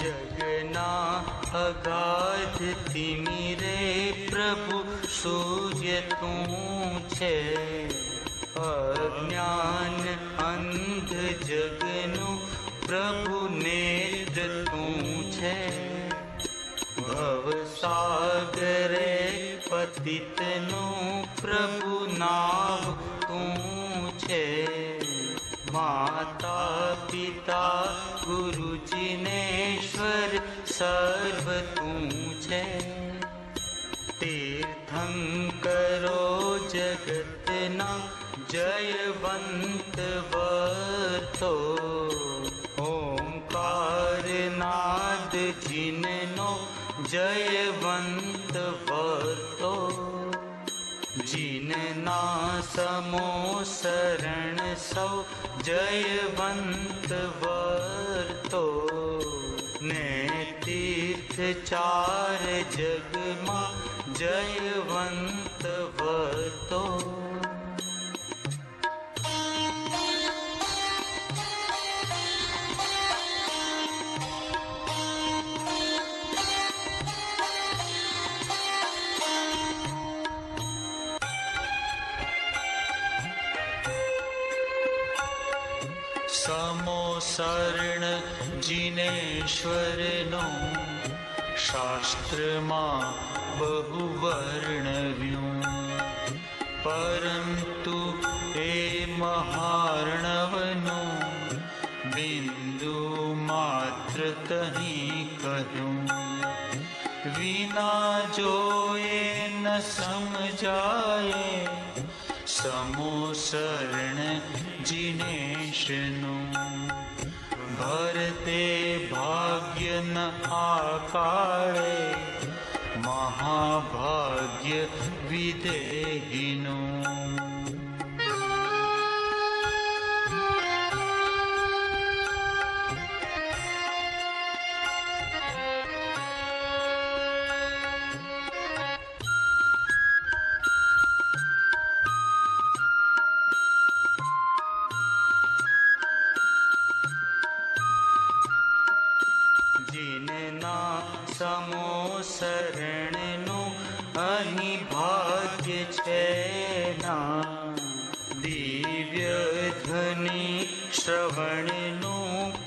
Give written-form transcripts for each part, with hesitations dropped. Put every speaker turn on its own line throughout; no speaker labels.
जगना अगाध तिमिरे प्रभु सूर्य तू छे। अज्ञान अंध जगनु प्रभु नेत्र तू छे। भवसागरे पतितनु प्रभु नाव तू छे। माता पिता गुरु जिनेश्वर सर्व तू छे। तीर्थंकरो जगतना जयवंत वर्तो। ओंकार नाद जिननो जयवंत वर्तो। जिनना समो शरण सौ जयवंत वर्तो। ने तीर्थ चार जगमा जयवंत वर्तो।
समो शरण जिनेश्वरनो शास्त्रमा बहु वर्णव्યું। परंतु ए महार्णवनो बिंदु मात्र तहीं કહ્યું। વિના જોયે ન સમજાયે समो शरण जिनेशनु। भरते भाग्य न आकाळे महाभाग्य विदेहिनु।
जिनना समो शरणनु अहि भाग्य छेना। दिव्य ध्वनि श्रवणनु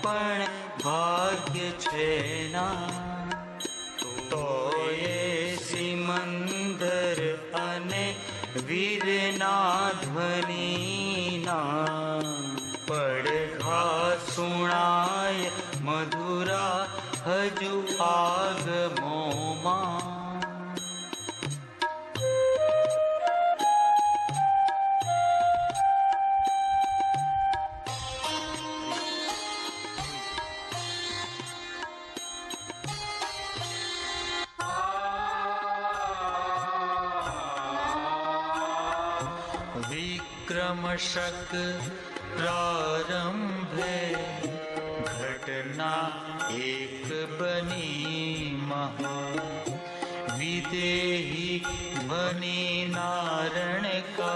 पण भाग्य छेना। तो ये सिमंदर अने वीरना ध्वनिना પડઘા સુણાય મધુરા હજુ આગમોમાં।
विक्रमशक प्रारंभे घटना एक बनी महा। विदेही ध्वनि नारण का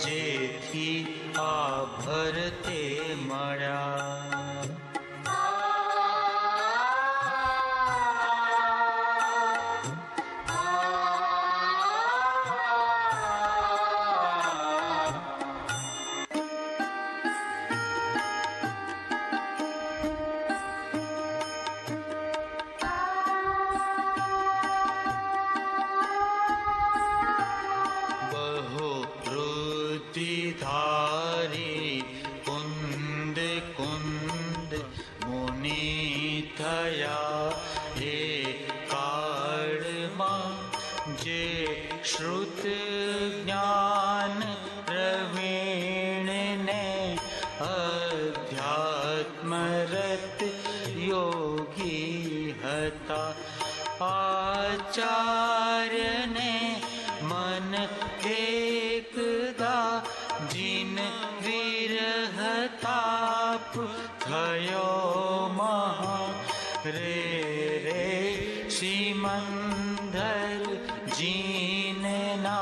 जेथी आ भरते मळ्या। धारी कुंद कुंद मुनि थया। हे काळमा जे श्रुत ज्ञान प्रवीण ने अध्यात्मरत योगी हता। आचार्य ने मन एकदा जिन विरह ताप थयो महा। रे रे सिमंदर जीनना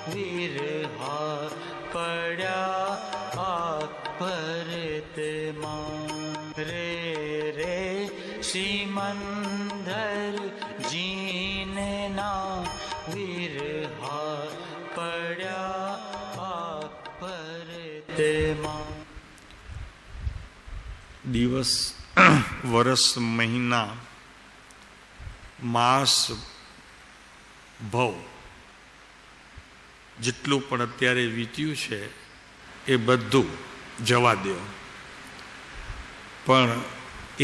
विरहा पड़ा आ परतमा। रे रे સિમંદર જીને ના વિરહા પડ્યા પરતમાં.
દિવસ, વર્ષ, મહિના, માસ, ભવ જેટલું પણ અત્યારે વીત્યું છે એ બધું જવા દો, પણ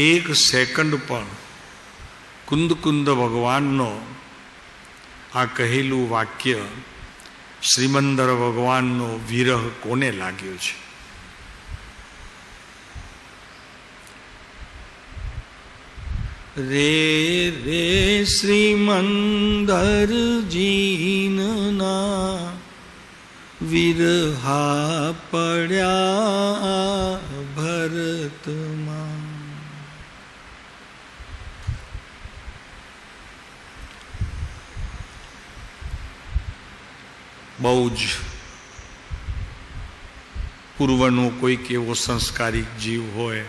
એક સેકન્ડ પણ કુંદ કુંદ ભગવાનનો આ કહેલું વાક્ય શ્રીમંદર ભગવાનનો વિરહ કોને લાગ્યો છે? રે રે શ્રીમંદર જીનના વિરહા પડ્યા ભરતમાં. બહુ જ પૂર્વનો કોઈક એવો સંસ્કારિક જીવ હોય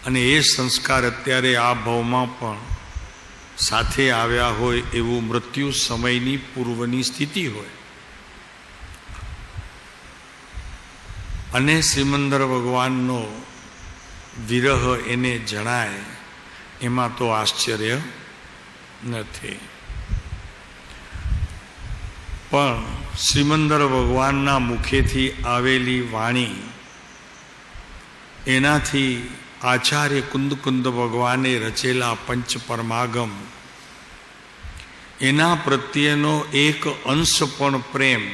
અને એ સંસ્કાર અત્યારે આ ભાવમાં પણ સાથે આવ્યા હોય એવું મૃત્યુ સમયની પૂર્વની સ્થિતિ હોય અને શ્રીમંદર ભગવાનનો વિરહ એને જણાય, એમાં તો આશ્ચર્ય નથી. પણ શ્રીમંદર ભગવાનના મુખેથી આવેલી વાણી, એનાથી આચાર્ય કુંદ કુંદ ભગવાને રચેલા પંચ પરમાગમ, એના પ્રત્યેનો એક અંશ પણ પ્રેમ,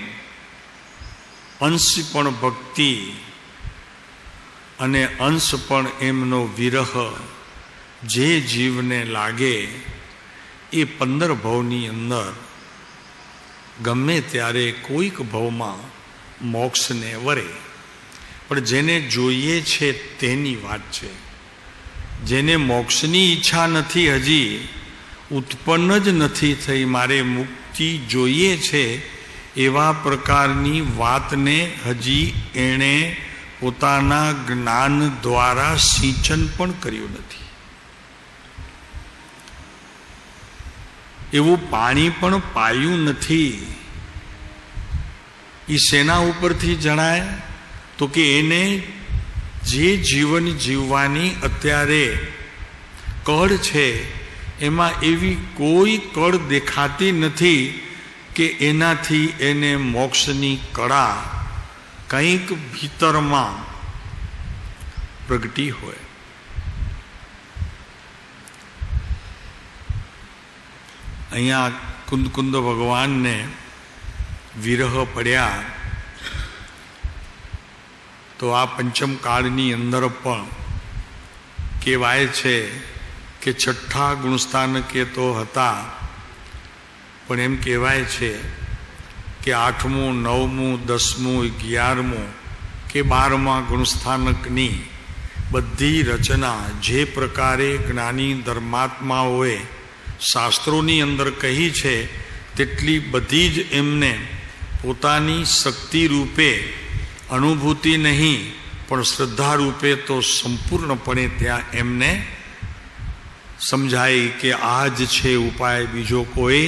અંશ પણ ભક્તિ અને અંશ પણ એમનો વિરહ જે જીવને લાગે એ 15 ભવની અંદર ગમે ત્યારે કોઈક ભવમાં મોક્ષને વરે. પણ જેને જોઈએ છે તેની વાત છે. જેને મોક્ષની ઈચ્છા નથી, હજી ઉત્પન્ન જ નથી થઈ, મારે મુક્તિ જોઈએ છે, એવા પ્રકારની વાતને હજી એણે પોતાના જ્ઞાન દ્વારા સિંચન પણ કર્યું નથી. એવું પાણી પણ પાયું નથી. એ શેના ઉપરથી જણાય? તો કે એને જે જીવન જીવવાની અત્યારે કળ છે એમાં એવી કોઈ કળ દેખાતી નથી કે એનાથી એને મોક્ષની કળા કંઈક ભીતરમાં પ્રગટી હોય. અહીંયા કુંદ કુંદ ભગવાનને વિરહ પડ્યા તો આ પંચમ કાળની અંદર પણ કહેવાય છે કે 6ઠ્ઠા ગુણસ્થાનકે તો હતા, પણ એમ કહેવાય છે કે 8મું, 9મું, 10મું, 11મું કે 12મા ગુણસ્થાનકની બધી રચના જે પ્રકારે જ્ઞાની ધર્માત્માઓએ શાસ્ત્રોની અંદર કહી છે તેટલી બધી જ એમને પોતાની શક્તિ રૂપે અનુભૂતિ નહીં પણ શ્રદ્ધા રૂપે તો સંપૂર્ણપણે ત્યાં એમને સમજાય કે આ જ છે ઉપાય, બીજો કોઈ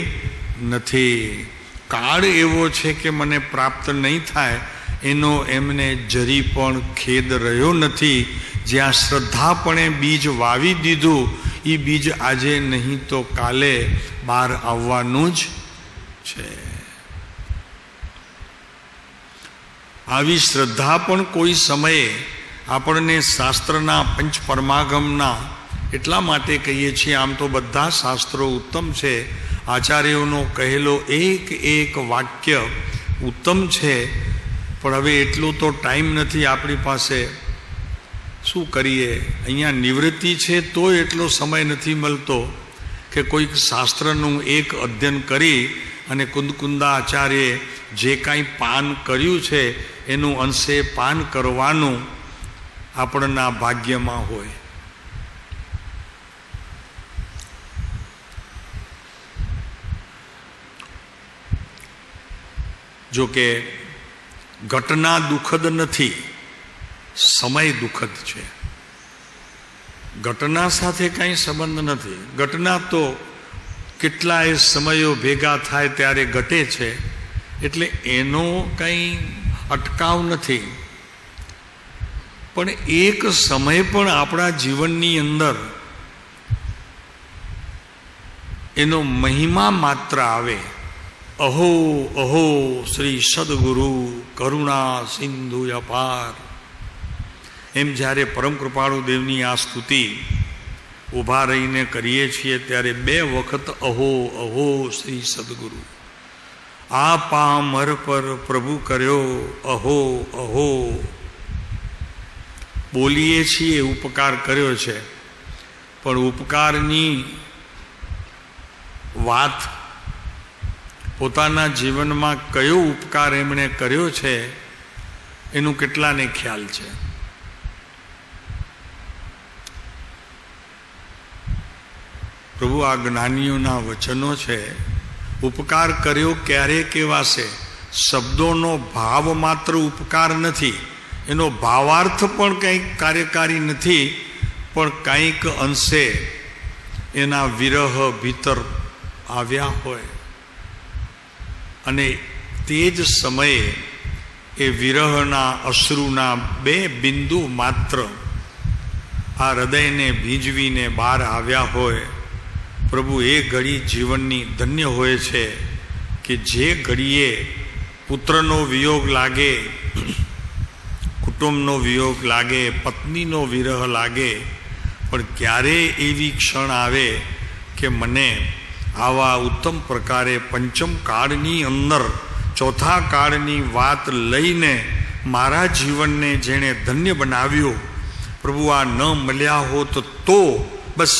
નથી. કાળ એવો છે કે મને પ્રાપ્ત નહીં થાય એનો એમને જરી પણ ખેદ રહ્યો નથી. જ્યાં શ્રદ્ધાપણે બીજ વાવી દીધું એ બીજ આજે નહીં તો કાલે બહાર આવવાનું જ છે. આવી શ્રદ્ધા પણ કોઈ સમયે આપણને શાસ્ત્રના પંચ પરમાગમના એટલા માટે કહીએ છીએ, આમ તો બધા શાસ્ત્રો ઉત્તમ છે, આચાર્યોનો કહેલો એક એક વાક્ય ઉત્તમ છે, પણ હવે એટલો તો ટાઈમ નથી આપણી પાસે. શું કરીએ? અહીંયા નિવૃત્તિ છે તો એટલો સમય નથી મળતો કે કોઈક શાસ્ત્રનું એક અધ્યયન કરી અને કુંદકુંદા આચાર્યે જે કાંઈ પાન કર્યું છે એનું અંશે પાન કરવાનું આપણના ભાગ્યમાં હોય. જો કે ઘટના દુઃખદ નથી, સમય દુઃખદ છે. ઘટના સાથે કાંઈ સંબંધ નથી. ઘટના તો કેટલાય સમયો ભેગા થાય ત્યારે ઘટે છે, એટલે એનો કંઈ અટકાવ નથી. પણ એક સમય પણ આપણા જીવનની અંદર એનો મહિમા માત્ર આવે. અહો અહો શ્રી સદગુરુ કરુણા સિંધુ અપાર, એમ જ્યારે પરમ કૃપાળુ દેવની આ સ્તુતિ ઊભા રહીને કરીએ છીએ ત્યારે 2 વખત અહો અહો શ્રી સદગુરુ, આ પામર પર પ્રભુ કર્યો અહો અહો બોલીએ છીએ. ઉપકાર કર્યો છે, પણ ઉપકારની વાત પોતાના જીવનમાં કયો ઉપકાર એમણે કર્યો છે એનું કેટલાને ખ્યાલ છે? પ્રભુ આ જ્ઞાનીઓના વચનો છે. ઉપકાર કર્યો ક્યારે કહેવાશે? શબ્દોનો ભાવ માત્ર ઉપકાર નથી, એનો ભાવાર્થ પણ કંઈક કાર્યકારી નથી, પણ કંઈક અંશે એના વિરહ ભીતર આવ્યા હોય અને તે જ સમયે એ વિરહના અશ્રુના 2 બિંદુ માત્ર આ હૃદયને ભીંજવીને બહાર આવ્યા હોય. પ્રભુ એ ઘડી જીવનની ધન્ય હોય છે કે જે ઘડીએ પુત્રનો વિયોગ લાગે, કુટુંબનો વિયોગ લાગે, પત્નીનો વિરહ લાગે, પણ ક્યારેય એવી ક્ષણ આવે કે મને આવા ઉત્તમ પ્રકારે પંચમ કાળની અંદર ચોથા કાળની વાત લઈને મારા જીવનને જેણે ધન્ય બનાવ્યું, પ્રભુ આ ન મળ્યા હોત તો બસ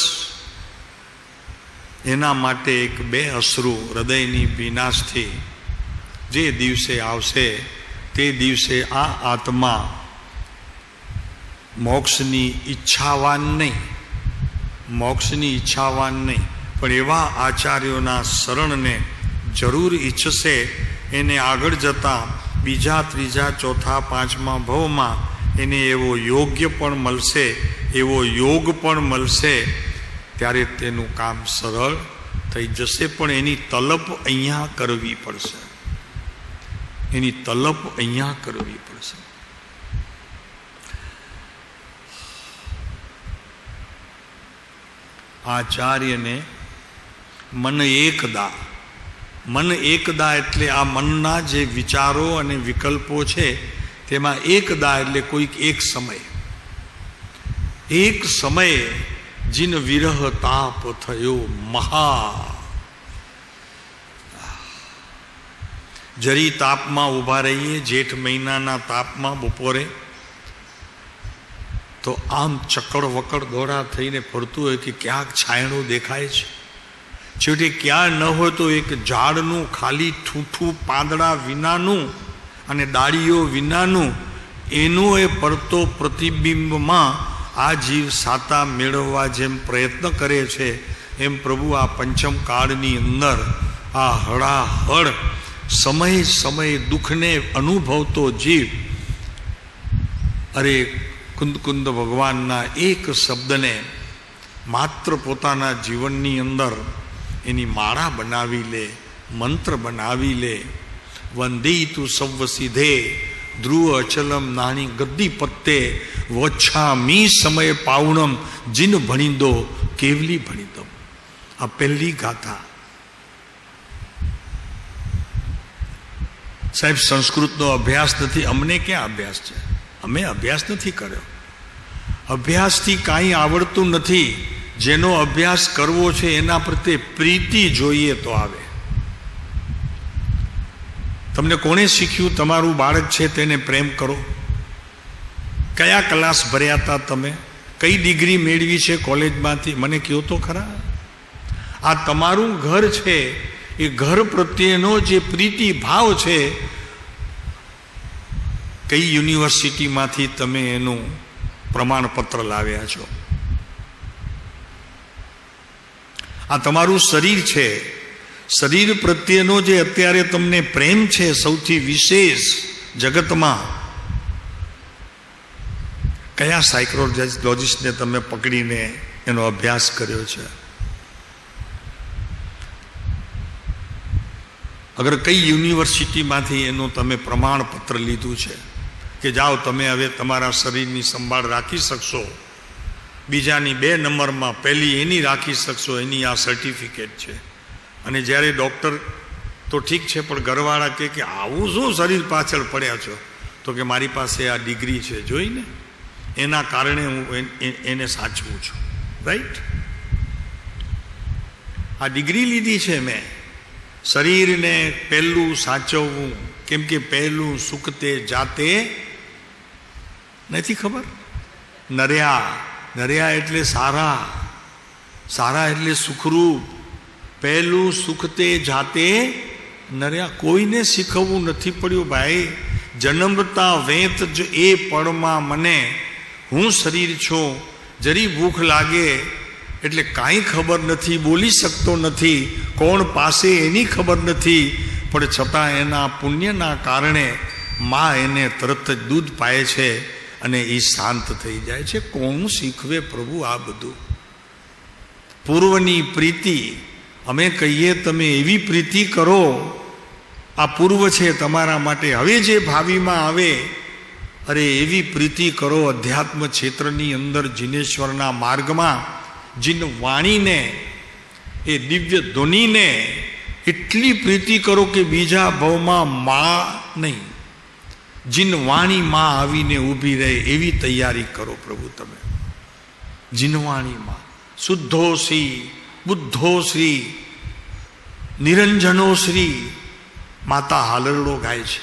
એના માટે 1-2 અશ્રુ હૃદયની ભીનાશથી જે દિવસે આવશે તે દિવસે આ આત્મા મોક્ષની ઈચ્છાવાન નહીં, મોક્ષની ઈચ્છાવાન નહીં, પણ એવા આચાર્યોના શરણને જરૂર ઈચ્છશે. એને આગળ જતાં 2, 3, 4, 5મા ભવમાં એને એવો યોગ્ય પણ મળશે, એવો યોગ પણ મળશે, ત્યારે તેનું કામ સરળ થઈ જશે. પણ એની તલપ અહીંયા કરવી પડશે, એની તલપ અહીંયા કરવી પડશે. આચાર્યને મન એકદા, મન એકદા એટલે આ મનના જે વિચારો અને વિકલ્પો છે તેમાં એકદા એટલે કોઈક એક સમય, એક સમયે જીન વિરહ તાપ થયો મહા. જરી તાપમાં ઊભા રહીએ, જેઠ મહિનાના તાપમાં બપોરે, તો આમ ચકડ વકડ દોડા થઈને ફરતું હોય કે ક્યાંક છાયણું દેખાય છે. છેવટે ક્યાં ન હોય તો એક ઝાડનું ખાલી ઠૂઠું પાંદડા વિનાનું અને ડાળીઓ વિનાનું એનું એ પડતો પ્રતિબિંબમાં આ જીવ સાતા મેળવવા જેમ પ્રયત્ન કરે છે, એમ પ્રભુ આ પંચમ કાળની અંદર આ હળાહળ સમય સમય દુઃખને અનુભવતો જીવ, અરે કુંદ ભગવાનના એક શબ્દને માત્ર પોતાના જીવનની અંદર એની માળા બનાવી લે, મંત્ર બનાવી લે. વંદી તું સવ્વ સિધે ધ્રુવ અચલમ નાની ગદ્દી પત્તે વચ્છામી સમય પાવણમ જીન ભણી દો કેવલી ભણી દો. આ પહેલી ગાથા. સાહેબ સંસ્કૃતનો અભ્યાસ નથી, અમને ક્યાં અભ્યાસ છે? અમે અભ્યાસ નથી કર્યો. અભ્યાસથી કાંઈ આવડતું નથી. જેનો અભ્યાસ કરવો છે એના પ્રત્યે પ્રીતિ જોઈએ તો આવે. તમને કોણે શીખ્યું? તમારું બાળક છે તેને પ્રેમ કરો. કયા ક્લાસ ભર્યા હતા તમે? કઈ ડિગ્રી મેળવી છે કોલેજમાંથી? મને કહો તો ખરા. આ તમારું ઘર છે, એ ઘર પ્રત્યેનો જે પ્રીતિ ભાવ છે, કઈ યુનિવર્સિટીમાંથી તમે એનું પ્રમાણપત્ર લાવ્યા છો? આ તમારું શરીર છે, શરીર પ્રત્યેનો જે અત્યારે તમને પ્રેમ છે સૌથી વિશેષ જગતમાં, કયા સાયકોલોજીસ્ટને તમે પકડીને એનો અભ્યાસ કર્યો છે? અગર કઈ યુનિવર્સિટીમાંથી એનું તમે પ્રમાણપત્ર લીધું છે કે જાઓ તમે હવે તમારા શરીરની સંભાળ રાખી શકશો, બીજાની 2 નંબરમાં પહેલી એની રાખી શકશો, એની આ સર્ટિફિકેટ છે. અને જ્યારે ડૉક્ટર તો ઠીક છે, પણ ઘરવાળા કે આવું શું શરીર પાછળ પડ્યા છો, તો કે મારી પાસે આ ડિગ્રી છે, જોઈને એના કારણે હું એને સાચવું છું. રાઈટ? આ ડિગ્રી લીધી છે મેં શરીરને પહેલું સાચવવું, કેમ કે પહેલું સુખ તે જાતે નથી ખબર. નર્યા એટલે સારા, સારા એટલે સુખરૂપ. પહેલું સુખ તે જાતે નર્યા. કોઈને શીખવવું નથી પડ્યું ભાઈ. જન્મતા વેત જ એ પળમાં મને હું શરીર છું. જરી ભૂખ લાગે એટલે કાંઈ ખબર નથી, બોલી શકતો નથી, કોણ પાસે એની ખબર નથી, પણ છતાં એના પુણ્યના કારણે મા એને તરત જ દૂધ પાય છે અને એ શાંત થઈ જાય છે. કોણ શીખવે પ્રભુ આ બધું? પૂર્વની પ્રીતિ અમે કહીએ તમે એવી પ્રીતિ કરો, આ પૂર્વ છે તમારા માટે, હવે જે ભાવિમાં આવે અરે એવી પ્રીતિ કરો. અધ્યાત્મ ક્ષેત્રની અંદર જીનેશ્વરના માર્ગમાં જીન વાણીને, એ દિવ્ય ધ્વનિને એટલી પ્રીતિ કરો કે બીજા ભાવમાં મા નહીં, જીન વાણી માં આવીને ઊભી રહે એવી તૈયારી કરો પ્રભુ તમે. જીનવાણીમાં શુદ્ધોશ્રી, બુદ્ધોશ્રી, નિરંજનોશ્રી માતા હાલરડો ગાય છે.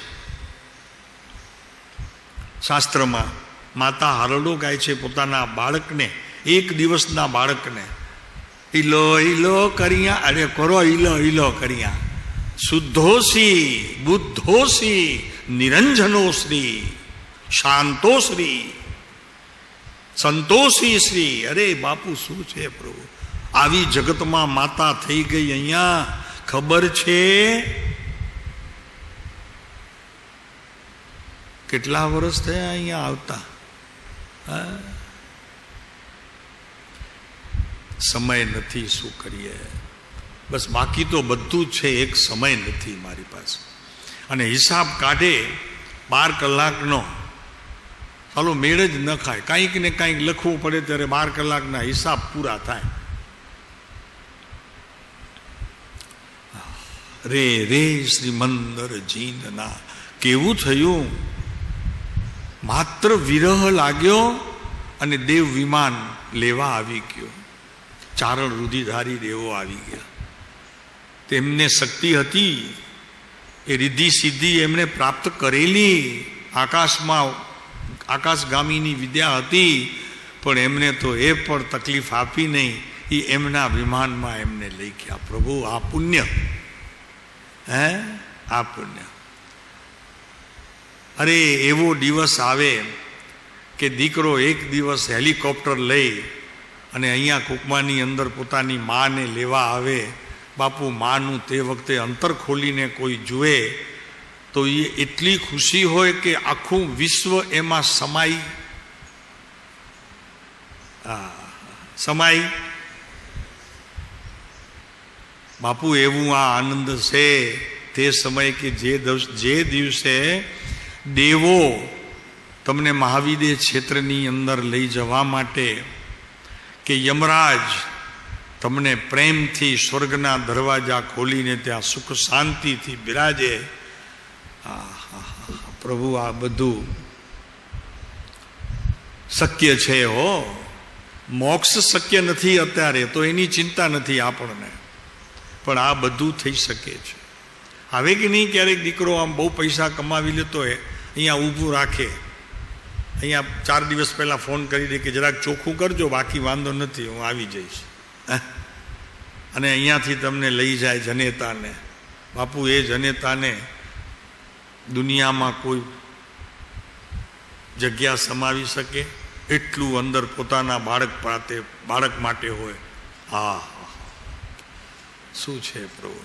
શાસ્ત્રમાં માતા હાલરડો ગાય છે પોતાના બાળકને, 1 દિવસના બાળકને. ઈલો ઈલો કરિયા, અરે કરો ઈલો ઈલો કરિયા. શુદ્ધોશ્રી, બુદ્ધોશ્રી, નિરંજનોશ્રી, શાંતોશ્રી, સંતોષી શ્રી. અરે બાપુ શું છે પ્રભુ? આવી જગતમાં માતા થઈ ગઈ અહીંયા ખબર છે? કેટલા વર્ષ થયા અહીંયા આવતા? સમય નથી, શું કરીએ? બસ બાકી તો બધું જ છે, એક સમય નથી મારી પાસે. અને હિસાબ કાઢે 12 કલાકનો, ચાલો મેળ જ ન ખાય. કાંઈક ને કાંઈક લખવું પડે ત્યારે 12 કલાકના હિસાબ પૂરા થાય. રે રે શ્રીમંદર જીનના કેવું થયું? માત્ર વિરહ લાગ્યો અને દેવ વિમાન લેવા આવી ગયો. ચારણ રુધિધારી દેવો આવી ગયા. તેમને શક્તિ હતી, એ રિદ્ધિ સિદ્ધિ એમણે પ્રાપ્ત કરેલી, આકાશમાં આકાશગામીની વિદ્યા હતી, પણ એમને તો એ પણ તકલીફ આપી નહીં. એ એમના વિમાનમાં એમને લઈ ગયા. પ્રભુ આ પુણ્ય, આ પુણ્ય. અરે એવો દિવસ આવે કે દીકરો એક દિવસ હેલિકોપ્ટર લઈ અને અહીંયા કુકમાની અંદર પોતાની માને લેવા આવે. બાપુ માનું તે વખતે અંતર ખોલીને કોઈ જુએ તો એ એટલી ખુશી હોય કે આખું વિશ્વ એમાં સમાય. બાપુ એવું આ આનંદ છે તે સમય કે જે દિવસે દેવો તમને મહાવિદ્ય ક્ષેત્રની અંદર લઈ જવા માટે, કે યમરાજ તમને પ્રેમથી સ્વર્ગના દરવાજા ખોલીને ત્યાં સુખ શાંતિથી બિરાજે. પ્રભુ આ બધું શક્ય છે હો. મોક્ષ શક્ય નથી અત્યારે તો એની ચિંતા નથી આપણને, પણ આ બધું થઈ શકે છે. હવે કે નહીં ક્યારેક દીકરો આમ બહુ પૈસા કમાવી લેતો હોય, અહીંયા ઊભું રાખે, અહીંયા 4 દિવસ પહેલાં ફોન કરી દે કે જરાક ચોખ્ખું કરજો, બાકી વાંધો નથી, હું આવી જઈશ. અને અહીંયાથી તમને લઈ જાય જનેતાને. બાપુ એ જનેતાને દુનિયામાં કોઈ જગ્યા સમાવી શકે એટલું અંદર પોતાના બાળક માટે હોય. હા, શું છે પ્રભુ?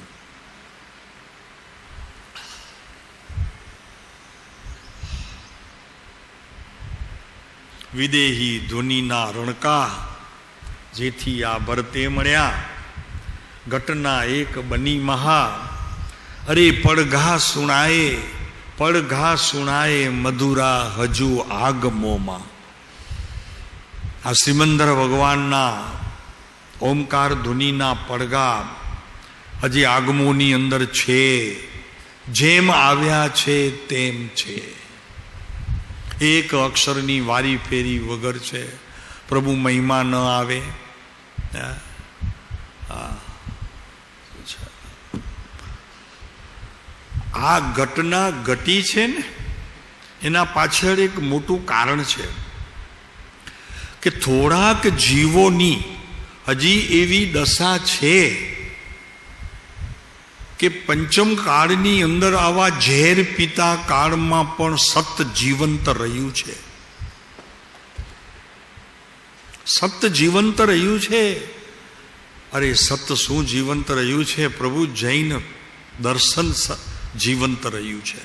વિદેહી ધ્વનિના રણકા, જેથી આ ભરતે મળ્યા ઘટના એક બની મહા. અરે પડઘા સુણાએ મધુરા હજુ આગમોમાં. આ શ્રીમંદર ભગવાનના ઓમકાર ધુનીના પડઘા હજી આગમોની અંદર છે. જેમ આવ્યા છે તેમ છે. એક અક્ષરની વારી ફેરી વગર છે. પ્રભુ મહિમા ન આવે. આ ઘટના ઘટી છે ને, એના પાછળ એક મોટું કારણ છે કે થોડાક જીવોની હજી એવી દશા છે કે પંચમ કાળની અંદર આવા ઝેર પીતા કાળમાં પણ સત જીવંત રહ્યું છે. સત જીવંત રહ્યું છે. અરે સત શું જીવંત રહ્યું છે? પ્રભુ જૈન દર્શન જીવંત રહ્યું છે.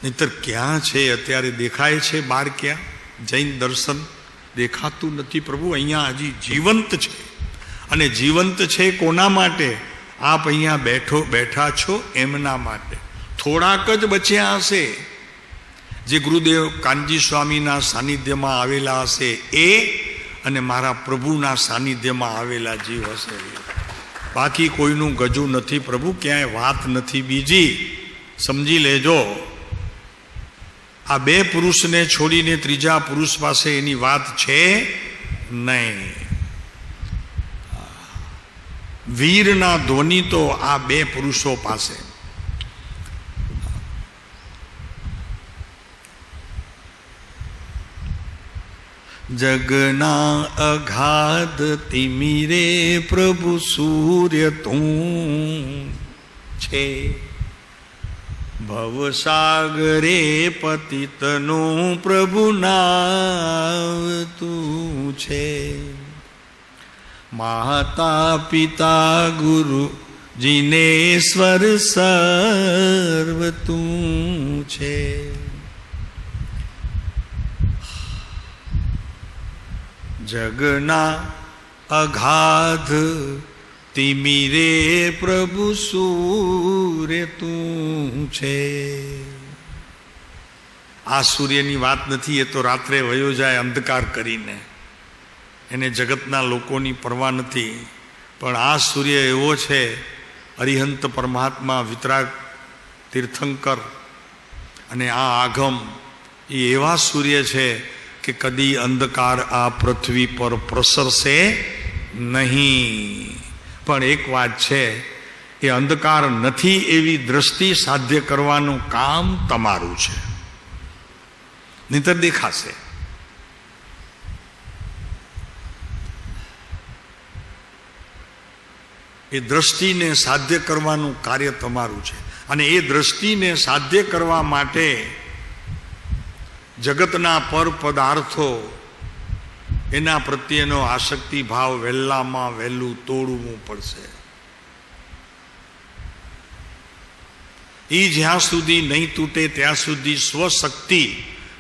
નહીતર ક્યાં છે અત્યારે? દેખાય છે બહાર? ક્યાં જૈન દર્શન દેખાતું નથી. પ્રભુ અહીંયા હજી જીવંત છે. અને જીવંત છે કોના માટે? આપ અહીંયા બેઠા છો એમના માટે. થોડાક જ બચ્યા હશે જે ગુરુદેવ કાનજી સ્વામીના સાનિધ્યમાં આવેલા હશે એ, અને મારા પ્રભુના સાનિધ્યમાં આવેલા જીવ હશે. બાકી કોઈનું ગજું નથી પ્રભુ, ક્યાંય વાત નથી બીજી. સમજી લેજો, આ બે પુરુષને છોડીને ત્રીજા પુરુષ પાસે એની વાત છે નહીં. વીરના ધ્વનિ તો આ બે પુરુષો પાસે. જગના અગાધ તિમિરે પ્રભુ સૂર્ય તું છે. ભવસાગરે પતિતનું પ્રભુ નામ તું છે. માતા પિતા ગુરુ જીનેશ્વર સર્વ તું છે. જગના અગાધ તિમિરે પ્રભુ સૂર્ય તું છે. આ સૂર્યની વાત નથી, એ તો રાત્રે વયો જાય અંધકાર કરીને, એને જગતના લોકોની પરવા નથી. પણ આ સૂર્ય એવો છે, અરિહંત પરમાત્મા વિતરાગ તીર્થંકર અને આ આગમ એ એવા સૂર્ય છે કે કદી અંધકાર આ પૃથ્વી પર પ્રસરશે નહીં. પણ એક વાત છે, એ અંધકાર નથી એવી દ્રષ્ટિ સાધ્ય કરવાનું કામ તમારું છે. નહીંતર દેખાશે. એ દ્રષ્ટિને સાધ્ય કરવાનું કાર્ય તમારું છે. અને એ દ્રષ્ટિને સાધ્ય કરવા માટે જગતના પર પદાર્થો એના પ્રત્યેનો આસક્તિ ભાવ વહેલામાં વહેલું તોડવું પડશે. એ જ્યાં સુધી નહીં તૂટે ત્યાં સુધી સ્વશક્તિ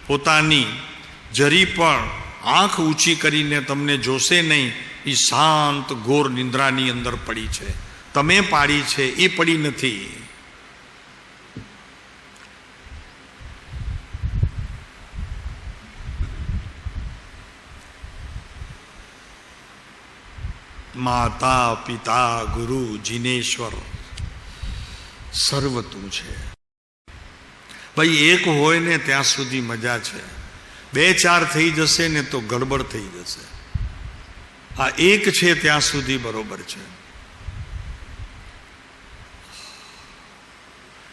પોતાની જરી પણ આંખ ઊંચી કરીને તમને જોશે નહીં. એ શાંત ઘોર નિંદ્રાની અંદર પડી છે. તમે પાડી છે, એ પડી નથી. માતા પિતા ગુરુ જીનેશ્વર સર્વ તું છે. ભાઈ એક હોય ને ત્યાં સુધી મજા છે. બે ચાર થઈ જશે ને તો ગડબડ થઈ જશે. આ એક છે ત્યાં સુધી બરોબર છે.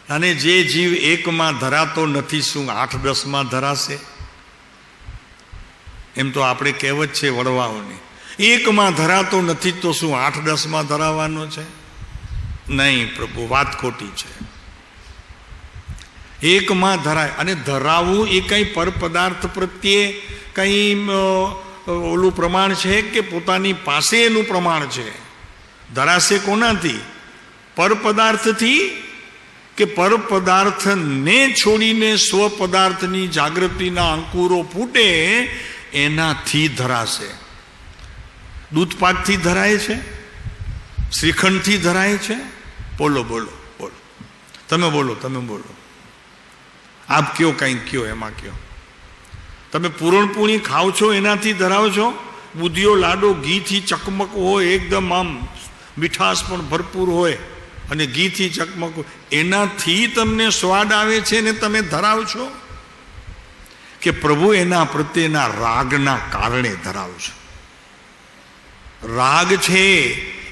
અને જે જીવ એકમાં ધરાતો નથી, શું 8-10માં ધરાશે? એમ તો આપણે કહેવત છે વડવાઓની, એકમાં ધરાતો નથી તો શું 8-10માં ધરાવવાનો છે? નહીં પ્રભુ, વાત ખોટી છે. એકમાં ધરાય. અને ધરાવવું એ કંઈ પર પદાર્થ પ્રત્યે કંઈ ઓલું પ્રમાણ છે કે પોતાની પાસે એનું પ્રમાણ છે? ધરાશે કોનાથી? પર પદાર્થથી કે પર પદાર્થને છોડીને સ્વ પદાર્થની જાગૃતિના અંકુરો ફૂટે એનાથી ધરાશે. દૂધપાકથી ધરાય છે, શ્રીખંડથી ધરાય છે. બોલો બોલો બોલો, તમે બોલો, તમે બોલો, આપ કયો, કંઈક કયો, એમાં કયો. તમે પૂરણપૂણી ખાઓ છો એનાથી ધરાવો છો. બુધિયો લાડો ઘીથી ચકમક હોય, એકદમ આમ મીઠાશ પણ ભરપૂર હોય અને ઘીથી ચકમક હોય, એનાથી તમને સ્વાદ આવે છે ને તમે ધરાવો છો, કે પ્રભુ એના પ્રત્યેના રાગના કારણે ધરાવો છો? રાગ છે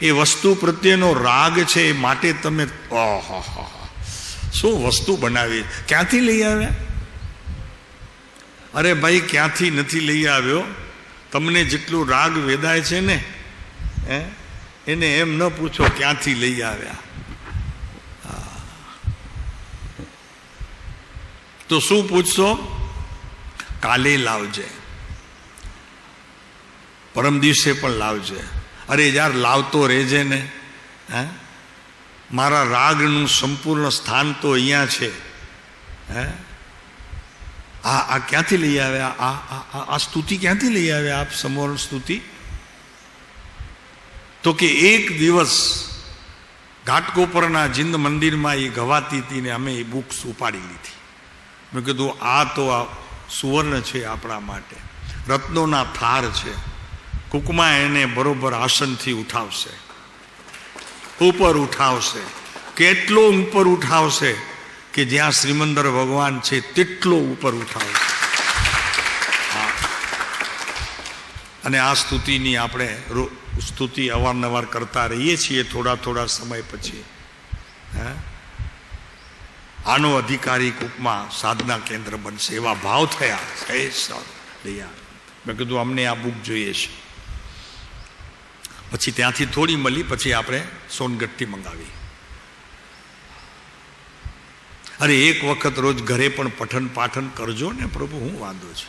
એ વસ્તુ પ્રત્યેનો રાગ છે, માટે તમે શું વસ્તુ બનાવી, ક્યાંથી લઈ આવ્યા? અરે ભાઈ, ક્યાંથી નથી લઈ આવ્યો. તમને જેટલું રાગ વેદાય છે ને એને એમ ન પૂછો ક્યાંથી લઈ આવ્યા. તો શું પૂછશો? કાલે લાવજે, પરમ દિવસે પણ લાવજે. અરે યાર, લાવતો રહેજે ને. મારા રાગનું સંપૂર્ણ સ્થાન તો અહીંયા છે. આ ક્યાંથી લઈ આવ્યા? આ સ્તુતિ ક્યાંથી લઈ આવ્યા આપ? સમોરણ સ્તુતિ તો કે એક દિવસ ઘાટકોપરના જિંદ મંદિરમાં એ ગવાતી હતી ને અમે એ બુક્સ ઉપાડી લીધી. મેં કીધું આ તો આ સુવર્ણ છે આપણા માટે, રત્નોના થાર છે. કુકમા એને બરોબર આસનથી ઉઠાવશે, ઉપર ઉઠાવશે, કેટલો ઉપર ઉઠાવશે કે જ્યાં શ્રીમંદર ભગવાન છે તેટલો ઉપર ઉઠાવશે. અને આ સ્તુતિની આપણે સ્તુતિ અવારનવાર કરતા રહીએ છીએ થોડા થોડા સમય પછી. આનો અધિકારી કુકમાં સાધના કેન્દ્ર બનશે એવા ભાવ થયા. મેં કીધું અમને આ બુક જોઈએ છે. પછી ત્યાંથી થોડી મળી, પછી આપણે સોનગઢથી મંગાવી. અરે એક વખત રોજ ઘરે પણ પઠન પાઠન કરજો ને પ્રભુ, હું વાંધો છે?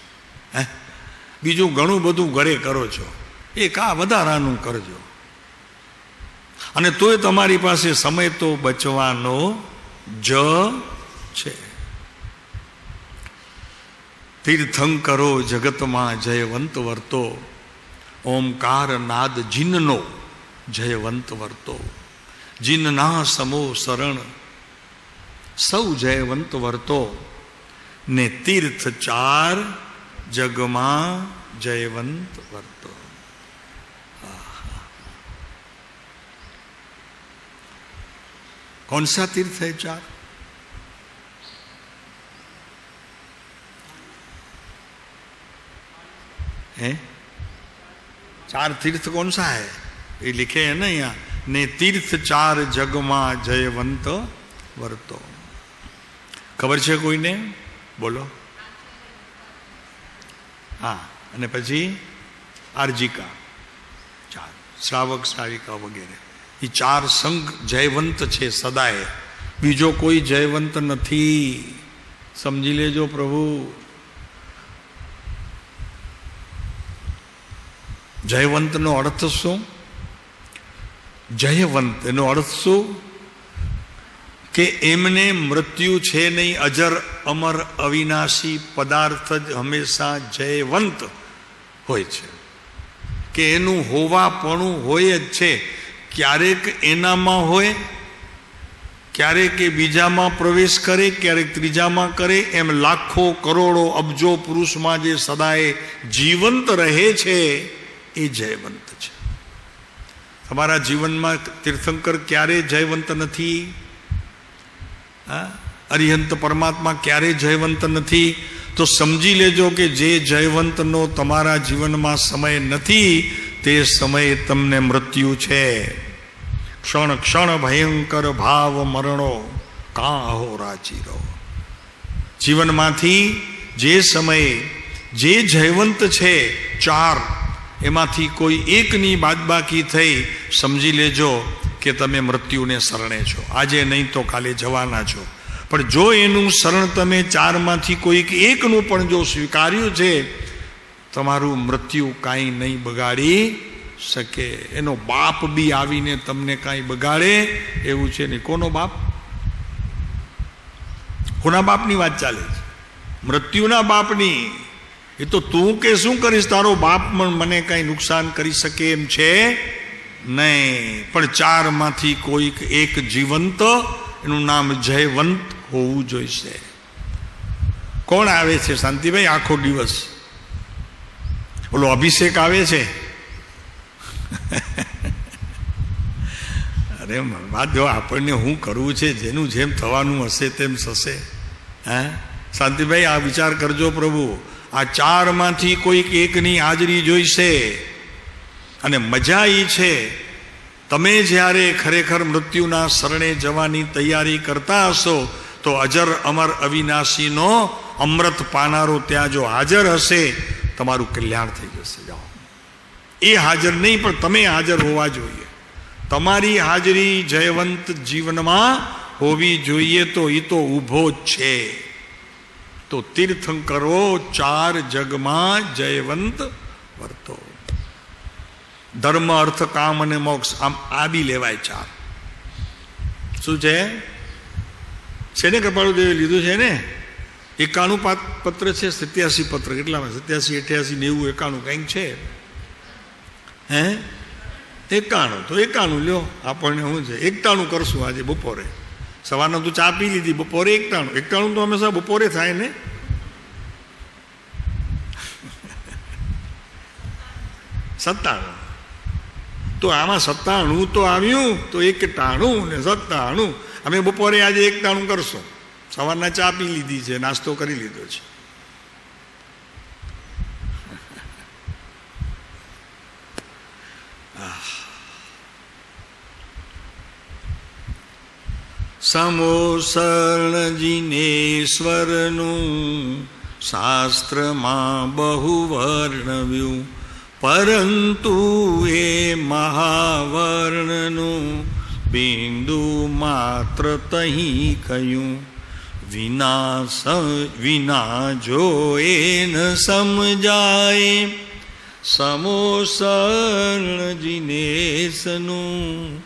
બીજું ઘણું બધું ઘરે કરો છો, એક આ વધારાનું કરજો. અને તોય તમારી પાસે સમય તો બચવાનો જ છે. તીર્થંકરો જગતમાં જયવંત વર્તો, ઓમકાર નાદ જીનનો જયવંત વર્તો. જીનના સમો શરણ સૌ જયવંત વર્તો, ને તીર્થ ચાર જગમાં જયવંત વર્તો. कौन सा तीर्थ है चार? है चार तीर्थ कौन सा है? ये लिखे है ना यहाँ, ने तीर्थ चार जगमा जयवंत वर्तो. खबर છે કોઈને? બોલો. હા, અને પછી આર્જિકા, ચાર શ્રાવક શ્રાવિકા વગેરે, એ ચાર સંઘ જયવંત છે સદાય. બીજો કોઈ જયવંત નથી, સમજી લેજો પ્રભુ. જયવંતનો અર્થ શું? જયવંત એનો અર્થ શું? કે એમને મૃત્યુ છે નહીં, અજર અમર અવિનાશી પદાર્થ જ હંમેશા જયવંત હોય છે. કે એનું હોવાપણું હોય જ છે. ક્યારેક એનામાં હોય, ક્યારેક એ બીજામાં પ્રવેશ કરે, ક્યારેક ત્રીજામાં કરે, એમ લાખો કરોડો અબજો પુરુષમાં જે સદાય જીવંત રહે છે એ જયવંત છે. તમારા જીવનમાં તીર્થંકર ક્યારેય જયવંત નથી. અરિહંત પરમાત્મા ક્યારેય જયવંત નથી. તો સમજી લેજો કે જે જયવંતનો તમારા જીવનમાં સમય નથી, તે સમયે તમને મૃત્યુ છે. ક્ષણ ક્ષણ ભયંકર ભાવ મરણો, કાં અહો રાચીરો. જીવનમાંથી જે સમયે જે જયવંત છે ચાર, એમાંથી કોઈ એકની બાદબાકી થઈ, સમજી લેજો કે તમે મૃત્યુને શરણે છો. આજે નહીં તો કાલે જવાના છો. પણ જો એનું શરણ તમે ચારમાંથી કોઈક એકનું પણ જો સ્વીકાર્યું છે, તમારું મૃત્યુ કાંઈ નહીં બગાડી શકે. એનો બાપ બી આવીને તમને કાંઈ બગાડે એવું છે નહીં. કોનો બાપ? કોના બાપની વાત ચાલે છે? મૃત્યુના બાપની. એ તો તું કે શું કરીશ, તારો બાપ પણ મને કઈ નુકસાન કરી શકે એમ છે નહીં. પણ ચારમાંથી કોઈક એક જીવંત, એનું નામ જયવંત હોવું જોઈશે. કોણ આવે છે શાંતિભાઈ આખો દિવસ? ઓલો અભિષેક આવે છે. અરે વાત જો આપણને શું કરવું છે, જેનું જેમ થવાનું હશે તેમ થશે. હા શાંતિભાઈ, આ વિચાર કરજો પ્રભુ. આ ચારમાંથી કોઈક એકની હાજરી જોઈશે. અને મજા એ છે, તમે જ્યારે ખરેખર મૃત્યુના શરણે જવાની તૈયારી કરતા હશો તો અજર અમર અવિનાશીનો અમૃત પાનારો ત્યાં જો હાજર હશે, તમારું કલ્યાણ થઈ જશે. જાઓ, એ હાજર નહીં પણ તમે હાજર હોવા જોઈએ. તમારી હાજરી જયવંત જીવનમાં હોવી જોઈએ. તો એ તો ઊભો જ છે. તો તીર્થંકરો ચાર જગમાં જયવંત વર્તો. ધર્મ અર્થ કામ અને મોક્ષ, આમ આ બી લેવાય ચાર. શું છે ને કૃપાળુદેવે લીધું છે ને? 91 પત્ર છે, 87 પત્ર. કેટલામાં? 87, 88, 90, 91 કંઈક છે. હે 91 તો 91 લ્યો. આપણને શું છે, 91 કરશું આજે બપોરે. સવારના તો ચા પી લીધી, બપોરે 91 તો હંમેશા બપોરે થાય ને. સત્તાણું તો આમાં 97 તો આવ્યું, તો 91 ને 97. અમે બપોરે આજે 91 કરશું. સવારના ચા પી લીધી છે, નાસ્તો કરી લીધો છે. સમોસર્ણ જીનેશ્વરનું શાસ્ત્રમાં બહુ વર્ણવ્યું, પરંતુ એ મહાવર્ણનું બિંદુ માત્ર તહીં કહ્યું. વિના જો એ ન સમજાય, સમોસર્ણ જીનેશનું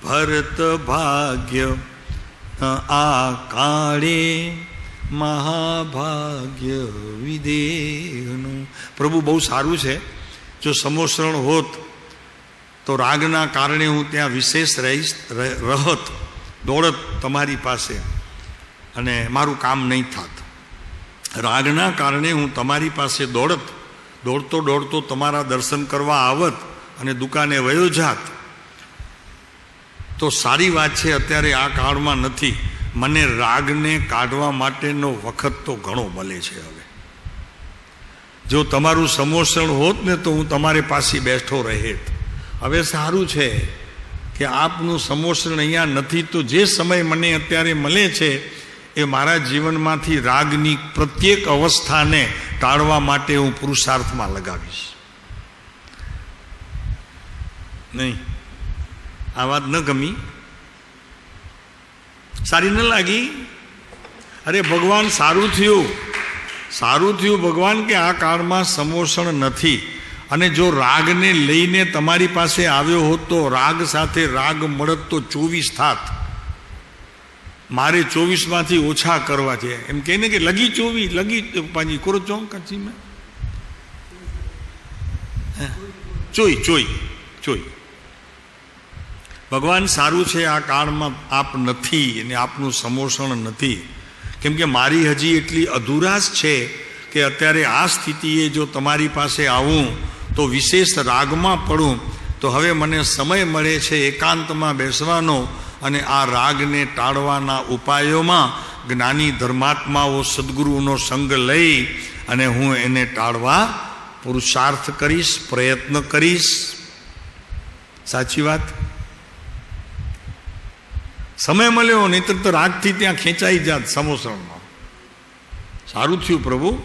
ભરત ભાગ્ય આ કાળે મહાભાગ્ય વિદેહનું. પ્રભુ બહુ સારું છે. જો સમોસરણ હોત તો રાગના કારણે હું ત્યાં વિશેષ રહત, દોડત તમારી પાસે, અને મારું કામ નહીં થાત. રાગના કારણે હું તમારી પાસે દોડતો તમારા દર્શન કરવા આવત અને દુકાને વયો જાત. તો સારી વાત છે, અત્યારે આ કાળમાં નથી. મને રાગને કાઢવા માટેનો વખત તો ઘણો મળે છે. હવે જો તમારું સમોસણ હોત ને તો હું તમારી પાસે બેઠો રહેત. હવે સારું છે કે આપનું સમોસણ અહીંયા નથી, તો જે સમય મને અત્યારે મળે છે એ મારા જીવનમાંથી રાગની પ્રત્યેક અવસ્થાને ટાળવા માટે હું પુરુષાર્થમાં લગાવીશ. નહીં, આ વાત ન ગમી, સારી ન લાગી? અરે ભગવાન, સારું થયું ભગવાન કે આ કાળમાં સમોસણ નથી. અને જો રાગને લઈને તમારી પાસે આવ્યો હોત તો રાગ સાથે રાગ મળત તો 24 થાત. મારે 24માંથી ઓછા કરવા છે. એમ કહે ને કે લગી 24 લગી પાંજી કોરો ચોંક કાચી મેં ચોઈ. ભગવાન સારું છે, આ કાળમાં આપ નથી અને આપનું સમોસણ નથી. કેમ કે મારી હજી એટલી અધૂરાશ છે કે અત્યારે આ સ્થિતિએ જો તમારી પાસે આવું તો વિશેષ રાગમાં પડું. તો હવે મને સમય મળે છે એકાંતમાં બેસવાનો, અને આ રાગને ટાળવાના ઉપાયોમાં જ્ઞાની ધર્માત્માઓ સદગુરુનો સંગ લઈ અને હું એને ટાળવા પુરુષાર્થ કરીશ, પ્રયત્ન કરીશ. સાચી વાત? સમય મળ્યો, નહીતર તો રાગથી ત્યાં ખેંચાઈ જાત સમોસણમાં. સારું થયું પ્રભુ.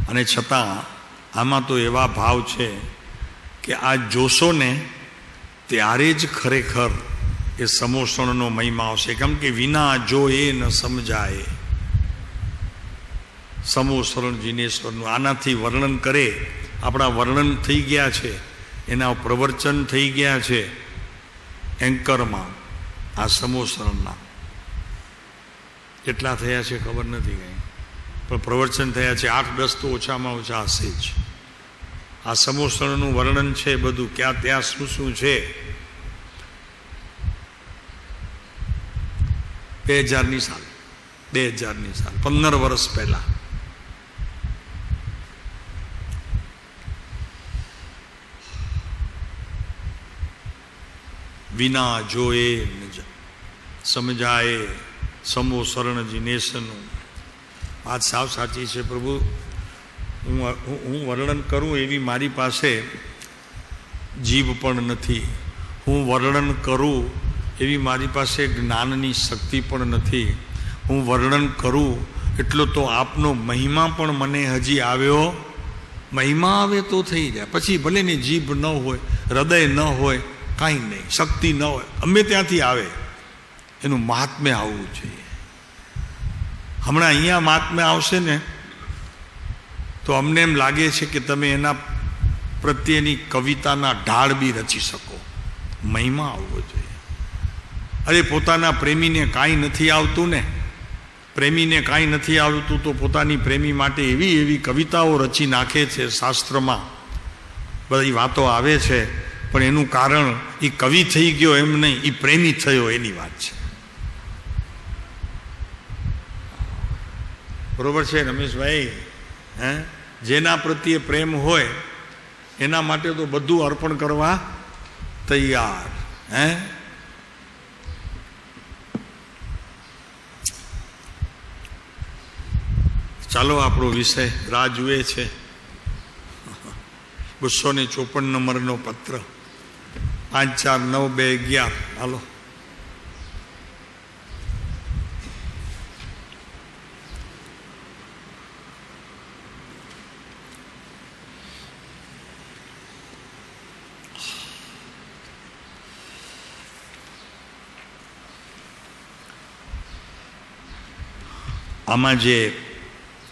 અને છતાં આમાં તો એવા ભાવ છે કે આ જોશો ને ત્યારે જ ખરેખર એ સમોસણનો મહિમા આવશે. કેમ કે વિના જોએ ન સમજાય. સમોસરણ જીનેશ્વરનું આનાથી વર્ણન કરે, આપણા વર્ણન થઈ ગયા છે, એના પ્રવચન થઈ ગયા છે એન્કરમાં. આ સમોસરણના કેટલા થયા છે ખબર નથી કંઈ, પણ પ્રવચન થયા છે 8-10 તો ઓછામાં ઓછા હશે જ. આ સમોસરણનું વર્ણન છે બધું, ક્યાં ત્યાં શું શું છે. 2000ની સાલ 15 વર્ષ પહેલા. વિના જોએ સમજાય સમોસરણ જીનેશનું. વાત સાવ સાચી છે પ્રભુ. હું વર્ણન કરું એવી મારી પાસે જીભ પણ નથી. હું વર્ણન કરું એવી મારી પાસે જ્ઞાનની શક્તિ પણ નથી. હું વર્ણન કરું એટલો તો આપનો મહિમા પણ મને હજી આવ્યો. મહિમા આવે તો થઈ જાય, પછી ભલે ને જીભ ન હોય, હૃદય ન હોય, કાંઈ નહીં, શક્તિ ન હોય, ગમે ત્યાંથી આવે, એનું મહાત્મ્ય આવવું જોઈએ. હમણાં અહીંયા મહાત્મ્ય આવશે ને તો અમને એમ લાગે છે કે તમે એના પ્રત્યેની કવિતાના ઢાળ બી રચી શકો. મહિમા આવવો જોઈએ. અરે પોતાના પ્રેમીને કાંઈ નથી આવતું ને, પ્રેમીને કાંઈ નથી આવતું તો પોતાની પ્રેમી માટે એવી એવી કવિતાઓ રચી નાખે છે. શાસ્ત્રમાં બધી વાતો આવે છે, પણ એનું કારણ એ કવિ થઈ ગયો એમ નહીં, એ પ્રેમી થયો એની વાત છે. બરોબર છે રમેશભાઈ? જેના પ્રત્યે પ્રેમ હોય એના માટે તો બધું અર્પણ કરવા તૈયાર. ચાલો, આપણો વિષય રાહ જુએ છે. 254 નંબરનો પત્ર, 549-211. હાલો. આમાં જે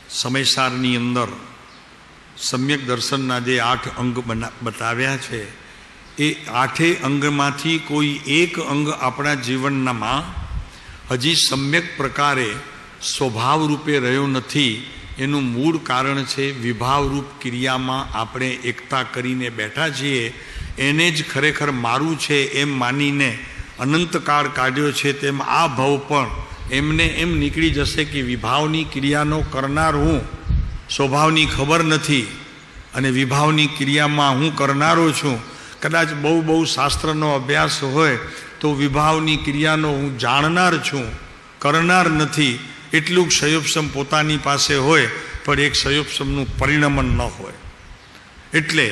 સમયસારની અંદર સમ્યક દર્શનના જે 8 અંગ બતાવ્યા છે, એ 8 અંગમાંથી કોઈ એક અંગ આપણા જીવનમાં હજી સમ્યક પ્રકારે સ્વભાવ રૂપે રહ્યો નથી. એનું મૂળ કારણ છે વિભાવરૂપ ક્રિયામાં આપણે એકતા કરીને બેઠા છીએ. એને જ ખરેખર મારું છે એમ માનીને અનંતકાળ કાઢ્યો છે. તેમ આ ભવ પણ એમને એમ નીકળી જશે કે વિભાવની ક્રિયાનો કરનાર હું, સ્વભાવની ખબર નથી, અને વિભાવની ક્રિયામાં હું કરનારો છું. કદાચ બહુ બહુ શાસ્ત્રનો અભ્યાસ હોય તો વિભાવની ક્રિયાનો હું જાણનાર છું, કરનાર નથી. એટલું ક્ષયોપસમ પોતાની પાસે હોય, પણ એક ક્ષયોપસમનું પરિણમન ન હોય. એટલે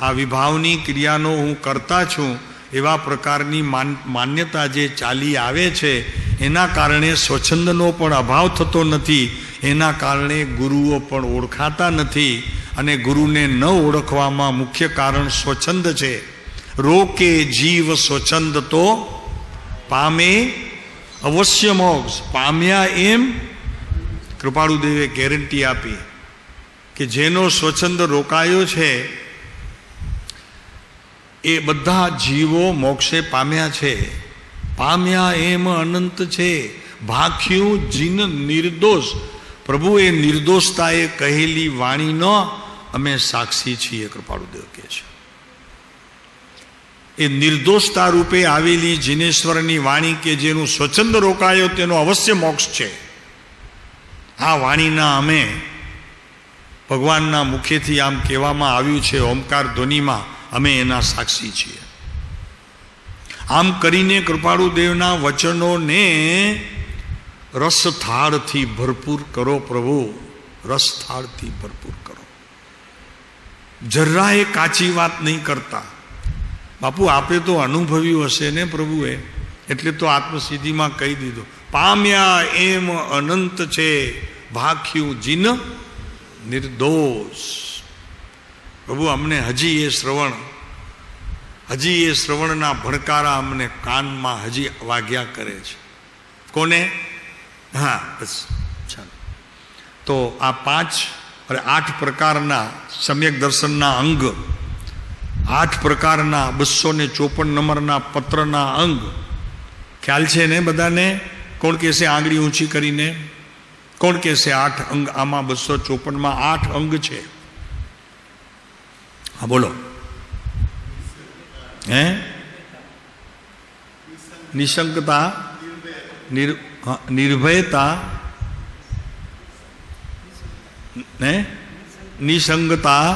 આ વિભાવની ક્રિયાનો હું કરતા છું એવા પ્રકારની માન્યતા જે ચાલી આવે છે, એના કારણે સ્વચ્છંદનો પણ અભાવ થતો નથી. એના કારણે ગુરુઓ પણ ઓળખાતા નથી, અને ગુરુને ન ઓળખવામાં મુખ્ય કારણ સ્વચ્છંદ છે. રોકે જીવ સ્વચ્છંદ તો પામે અવશ્ય મોક્ષ. પામ્યા એમ કૃપાળુદેવે ગેરંટી આપી કે જેનો સ્વચ્છંદ રોકાયો છે એ બધા જીવો મોક્ષે પામ્યા છે. પામ્યા એમ અનંત છે, ભાખ્યું જીન નિર્દોષ. પ્રભુ એ નિર્દોષતાએ કહેલી વાણીનો અમે સાક્ષી છીએ, કૃપાળુદેવ કહે છે. એ નિર્દોષતા રૂપે આવેલી જીનેશ્વરની વાણી કે જેનું સ્વચ્છંદ રોકાયો તેનો અવશ્ય મોક્ષ છે. આ વાણીના અમે ભગવાનના મુખેથી આમ કહેવામાં આવ્યું છે ઓમકાર ધ્વનિમાં, અમે એના સાક્ષી છીએ. આમ કરીને કૃપાળુદેવના વચનોને રસથાળથી ભરપૂર કરો પ્રભુ, રસથાળથી ભરપૂર કરો. જરાય કાચી વાત નહીં કરતા. બાપુ આપે તો અનુભવ્યું હશે ને પ્રભુએ, એટલે તો આત્મસિદ્ધિમાં કહી દીધું. પામ્યા એમ અનંત છે, ભાખ્યું જીન નિર્દોષ. પ્રભુ અમને હજી એ શ્રવણ હજી એ શ્રવણના ભણકારા અમને કાનમાં હજી વાગ્યા કરે છે. કોને? હા, બસ ચાલો. તો આ 5 અને 8 પ્રકારના સમ્યક દર્શનના અંગ, 8 પ્રકારના 254 નંબરના પત્રના અંગ ખ્યાલ છે ને બધાને? કોણ કહેશે આંગળી ઊંચી કરીને? કોણ કહેશે 8 અંગ? આમાં 254માં 8 અંગ છે. હા બોલો. હે? નિશંકતા, નિર્ભયતા, ને નિસંગતા,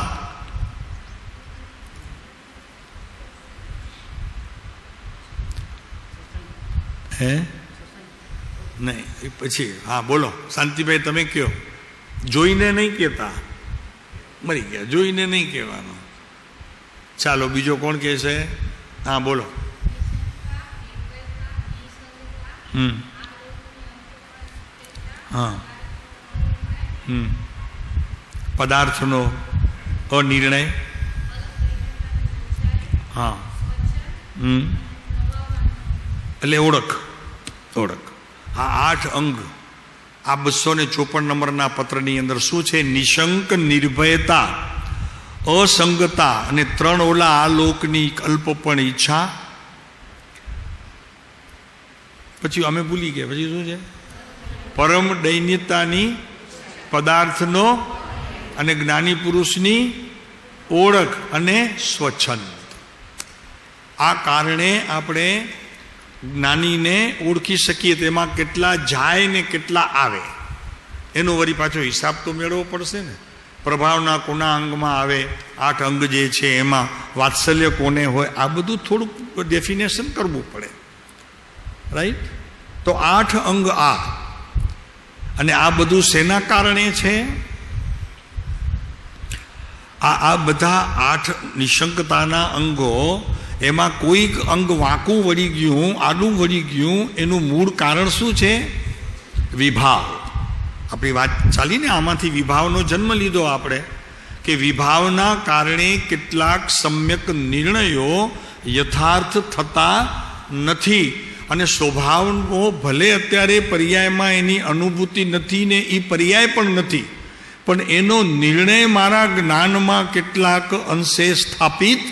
હે નહીં પછી હા બોલો શાંતિભાઈ તમે કયો. જોઈને નહીં કહેતા, મરી ગયા. જોઈને નહીં કહેવાનું. ચાલો બીજો કોણ કહે છે? હા બોલો. હા પદાર્થનો અનિર્ણય. હા એટલે ઓળખ. આ 8 અંગ આ 254 નંબરના પત્રની અંદર શું છે? નિશંક, નિર્ભયતા, અસંગતા અને 3 ઓલા આ લોકની અલ્પપણ ઈચ્છા. પછી અમે ભૂલી ગયા. પછી શું છે? પરમ દૈન્યતાની, પદાર્થનો અને જ્ઞાની પુરુષની ઓળખ અને સ્વચ્છંદ. આ કારણે આપણે જ્ઞાનીને ઓળખી શકીએ. તેમાં કેટલા જાય ને કેટલા આવે એનો વળી પાછો હિસાબ તો મેળવવો પડશે ને. પ્રભાવના કોના અંગમાં આવે, 8 અંગ જે છે એમાં વાત્સલ્ય કોને હોય, આ બધું થોડુંક ડેફિનેશન કરવું પડે. રાઈટ? તો 8 અંગ આ. અને આ બધું શેના કારણે છે? આ બધા 8 નિશંકતાના અંગો, એમાં કોઈક અંગ વાંકું વળી ગયું, આડું વળી ગયું, એનું મૂળ કારણ શું છે? વિભાવ. આપણી વાત ચાલીને આમાંથી વિભાવનો જન્મ લીધો આપણે, કે વિભાવના કારણે કેટલાક સમ્યક નિર્ણયો યથાર્થ થતા નથી. અને સ્વભાવનો ભલે અત્યારે પર્યાયમાં એની અનુભૂતિ નથી ને એ પર્યાય પણ નથી, પણ એનો નિર્ણય મારા જ્ઞાનમાં કેટલાક અંશે સ્થાપિત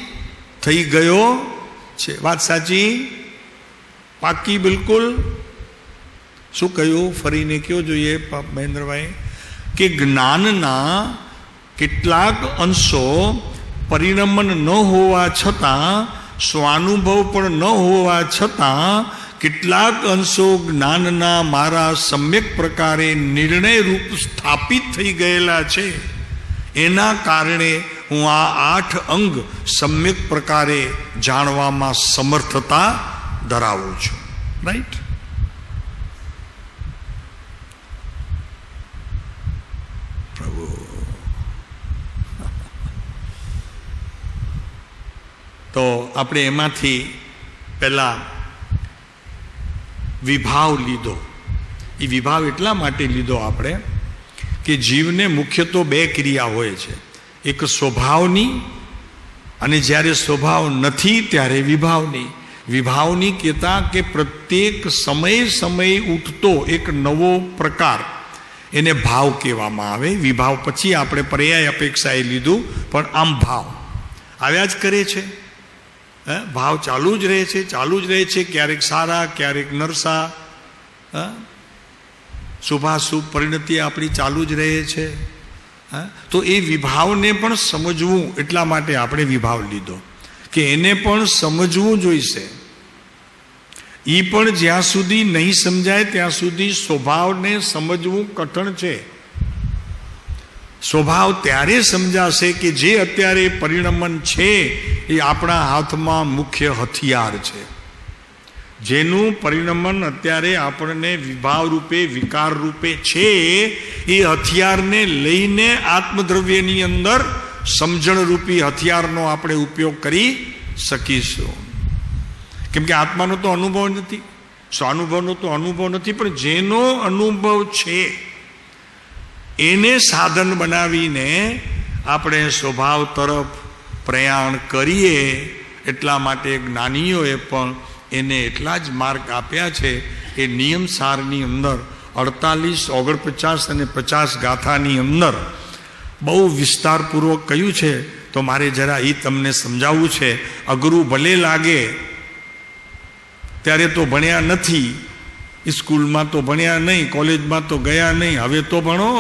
થઈ ગયો છે. વાત સાચી? પાકી? બિલકુલ. શું કહ્યું? ફરીને કયો જોઈએ મહેન્દ્રભાઈ? કે જ્ઞાનના કેટલાક અંશો પરિણમન ન હોવા છતાં, સ્વાનુભવ પણ ન હોવા છતાં, કેટલાક અંશો જ્ઞાનના મારા સમ્યક પ્રકારે નિર્ણય રૂપ સ્થાપિત થઈ ગયેલા છે. એના કારણે હું આ 8 અંગ સમ્યક પ્રકારે જાણવામાં સમર્થતા ધરાવું છું. રાઈટ? પ્રભુ તો આપણે એમાંથી પહેલા વિભાવ લીધો. એ વિભાવ એટલા માટે લીધો આપણે કે જીવને મુખ્ય તો 2 ક્રિયા હોય છે. એક સ્વભાવની, અને જ્યારે સ્વભાવ નથી ત્યારે વિભાવની. વિભાવની કહેતા કે પ્રત્યેક સમયે ઉઠતો એક નવો પ્રકાર, એને ભાવ કહેવામાં આવે. વિભાવ પછી આપણે પર્યાય અપેક્ષાએ લીધું, પણ આમ ભાવ આવ્યા જ કરે છે. ભાવ ચાલુ જ રહે છે, ચાલુ જ રહે છે. ક્યારેક સારા, ક્યારેક નરસા, શુભાશુભ પરિણતિ આપણી ચાલુ જ રહે છે. તો એ વિભાવને પણ સમજવું, એટલા માટે આપણે વિભાવ લીધો કે એને પણ સમજવું જોઈશે. એ પણ જ્યાં સુધી નહીં સમજાય ત્યાં સુધી સ્વભાવને સમજવું કઠણ છે. સ્વભાવ ત્યારે સમજાશે કે જે અત્યારે પરિણમન છે એ આપણા હાથમાં મુખ્ય હથિયાર છે. જેનું પરિણમન અત્યારે આપણને વિભાવ રૂપે, વિકાર રૂપે છે, એ હથિયારને લઈને આત્મદ્રવ્યની અંદર સમજણરૂપી હથિયારનો આપણે ઉપયોગ કરી શકીશું. કેમ કે આત્માનો તો અનુભવ નથી, સ્વાનુભવનો તો અનુભવ નથી, પણ જેનો અનુભવ છે એને સાધન બનાવીને આપણે સ્વભાવ તરફ પ્રયાણ કરીએ એટલા માટે જ્ઞાનીઓએ પણ એને એટલા જ માર્ગ આપ્યા છે એ નિયમસારની અંદર 48, 49 અને 50 ગાથાની અંદર બહુ વિસ્તારપૂર્વક કહ્યું છે. તો મારે જરા એ તમને સમજાવવું છે. અઘરું ભલે લાગે, ત્યારે તો ભણ્યા નથી, સ્કૂલમાં તો ભણ્યા નહીં, કોલેજમાં તો ગયા નહીં, હવે તો ભણો.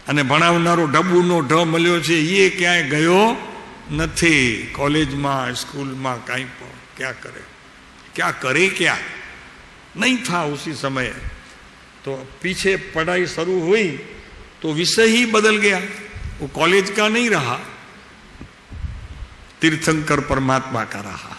અને ભણાવનારો ઢબુનો ઢ મળ્યો છે એ ક્યાંય ગયો નથી. કોલેજમાં, સ્કૂલમાં કાંઈ પણ ક્યાં કરે ક્યાં नहीं था उसी समय. तो पीछे पढ़ाई शुरू हुई तो विषय ही बदल गया, वो कॉलेज का नहीं रहा, तीर्थंकर परमात्मा का रहा.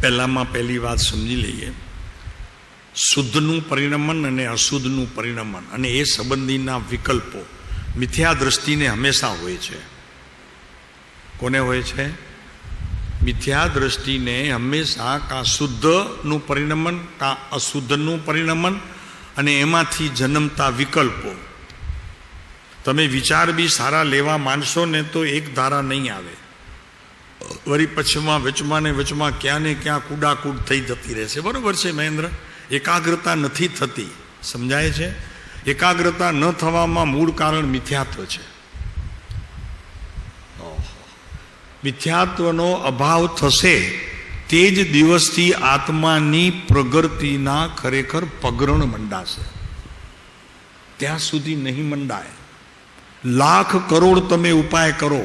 પહેલામાં પહેલી વાત સમજી લઈએ. શુદ્ધનું પરિણમન અને અશુદ્ધનું પરિણમન અને એ સંબંધીના વિકલ્પો મિથ્યા દ્રષ્ટિને હંમેશા હોય છે. કોને હોય છે? મિથ્યા દ્રષ્ટિને હંમેશા કાં શુદ્ધનું પરિણમન કાં અશુદ્ધનું પરિણમન અને એમાંથી જન્મતા વિકલ્પો. તમે વિચાર બી સારા લેવા માંડશો ને તો એક ધારા નહીં આવે, વળી પછીમાં વચમાં ને વચમાં ક્યાં ને ક્યાં કુડાકૂડ થઈ જતી રહેશે. બરોબર છે મહેન્દ્ર? એકાગ્રતા નથી થતી. સમજાય છે? એકાગ્રતા ન થવામાં મૂળ કારણ મિથ્યાત્વ છે. મિથ્યાત્વનો અભાવ થશે તે જ દિવસથી આત્માની પ્રગતિના ખરેખર પગરણ મંડાશે. ત્યાં સુધી નહીં મંડાય. લાખ કરોડ તમે ઉપાય કરો,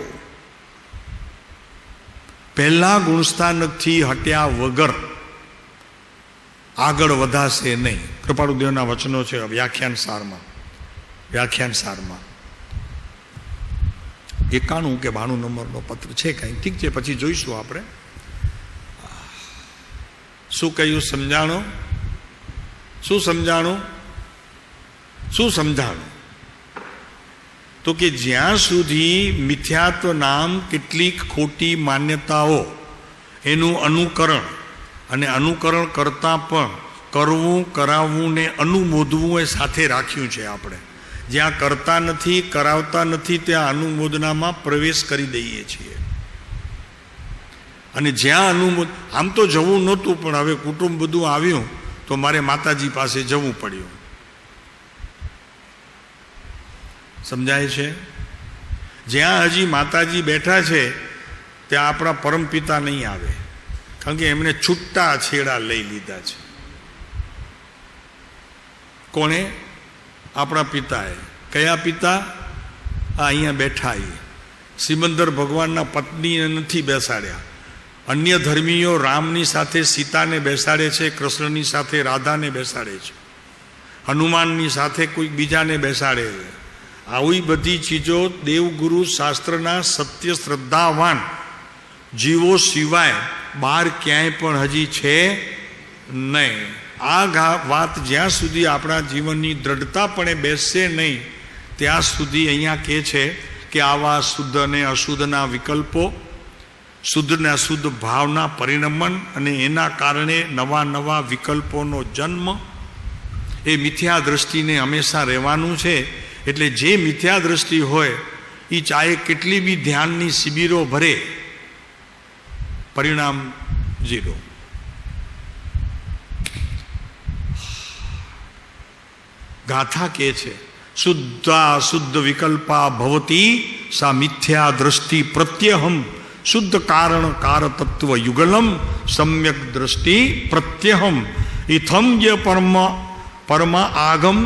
પહેલા ગુણસ્થાનકથી હટ્યા વગર આગળ વધાશે નહીં. કૃપાળુદેવના વચનો છે વ્યાખ્યાન સારમાં 91 કે 92 નંબરનો પત્ર છે કાંઈ. ઠીક છે, પછી જોઈશું આપણે. શું કહ્યું? સમજાણું? શું સમજાણું? તો કે જ્યાં સુધી મિથ્યાત્વ નામ કેટલીક ખોટી માન્યતાઓ, એનું અનુકરણ અને અનુકરણ કરતાં પણ કરવું, કરાવવું ને અનુમોદવું એ સાથે રાખ્યું છે. આપણે જ્યાં કરતા નથી, કરાવતા નથી, ત્યાં અનુમોદનામાં પ્રવેશ કરી દઈએ છીએ. અને જ્યાં આમ તો જવું નહોતું, પણ હવે કુટુંબ બધું આવ્યું તો મારે માતાજી પાસે જવું પડ્યું. સમજાય છે? જ્યાં હજી માતાજી બેઠા છે ત્યાં આપણા પરમપિતા નહીં આવે, કારણ કે એમણે છૂટા છેડા લઈ લીધા છે. કોણે? આપણા પિતાએ. કયા પિતા? અહીંયા બેઠા. સિમંદર ભગવાનના પત્નીને નથી બેસાડ્યા. અન્ય ધર્મીઓ રામની સાથે સીતાને બેસાડે છે, કૃષ્ણની સાથે રાધાને બેસાડે છે, હનુમાનની સાથે કોઈ બીજાને બેસાડે છે. આવી બધી ચીજો દેવગુરુ શાસ્ત્રના સત્ય શ્રદ્ધાવાન જીવો સિવાય બહાર ક્યાંય પણ હજી છે નહીં. આ વાત જ્યાં સુધી આપણા જીવનની દ્રઢતાપણે બેસશે નહીં ત્યાં સુધી અહીંયા કહે છે કે આવા શુદ્ધ અને અશુદ્ધના વિકલ્પો, શુદ્ધ ને અશુદ્ધ ભાવના પરિણમન અને એના કારણે નવા નવા વિકલ્પોનો જન્મ, એ મિથ્યા દ્રષ્ટિને હંમેશા રહેવાનું છે. એટલે જે મિથ્યા દ્રષ્ટિ હોય એ ચાહે કેટલી બી ધ્યાનની શિબિરો ભરે, પરિણામ 0. ગાથા કે છે શુદ્ધા શુદ્ધ વિકલ્પા ભવતી સા મિથ્યા દ્રષ્ટિ પ્રત્યહમ શુદ્ધ કારણ કાર તત્વ યુગલમ સમ્યક દ્રષ્ટિ પ્રત્યહમ ઇથમ ય પરમ આગમ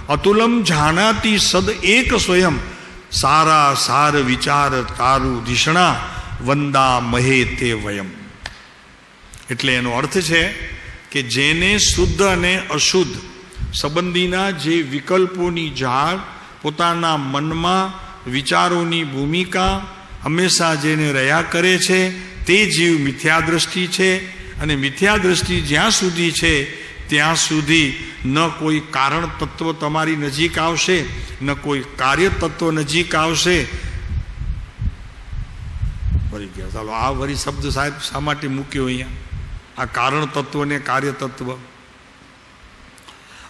અતુલમ જાનાતી સદ એક સ્વયં સારા સાર વિચાર તારુ ધિષણા વંદા મહે તે વયમ. એટલે એનો અર્થ છે કે જેને શુદ્ધ અને અશુદ્ધ સંબંધીના જે વિકલ્પોની ઝાડ પોતાના મનમાં વિચારોની ભૂમિકા હંમેશા જેને રહ્યા કરે છે તે જીવ મિથ્યા દ્રષ્ટિ છે. અને મિથ્યા દ્રષ્ટિ જ્યાં સુધી છે ત્યાં સુધી ન કોઈ કારણ તત્વ તમારી નજીક આવશે, ન કોઈ કાર્ય તત્વ નજીક આવશે. વળી ગયા, ચાલો આ વળી શબ્દ સાહેબ શા માટે મૂક્યો અહીંયા? આ કારણ તત્વ ને કાર્ય તત્વ.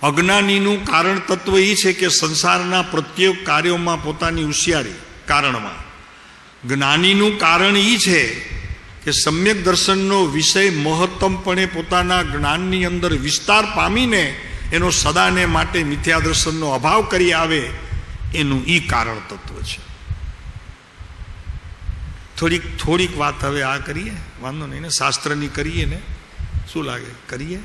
અજ્ઞાનીનું કારણ તત્વ એ છે કે સંસારના પ્રત્યેક કાર્યોમાં પોતાની હોશિયારી કારણમાં. જ્ઞાનીનું કારણ એ છે કે સમ્યક દર્શનનો વિષય મહત્તમપણે પોતાના જ્ઞાનની અંદર વિસ્તાર પામીને એનો સદાને માટે મિથ્યા દર્શનનો અભાવ કરી આવે, એનું ઈ કારણ તત્વ છે. થોડીક વાત હવે આ કરીએ, વાંધો નહીં ને, શાસ્ત્રની કરીએ ને, શું લાગે? કરીએ.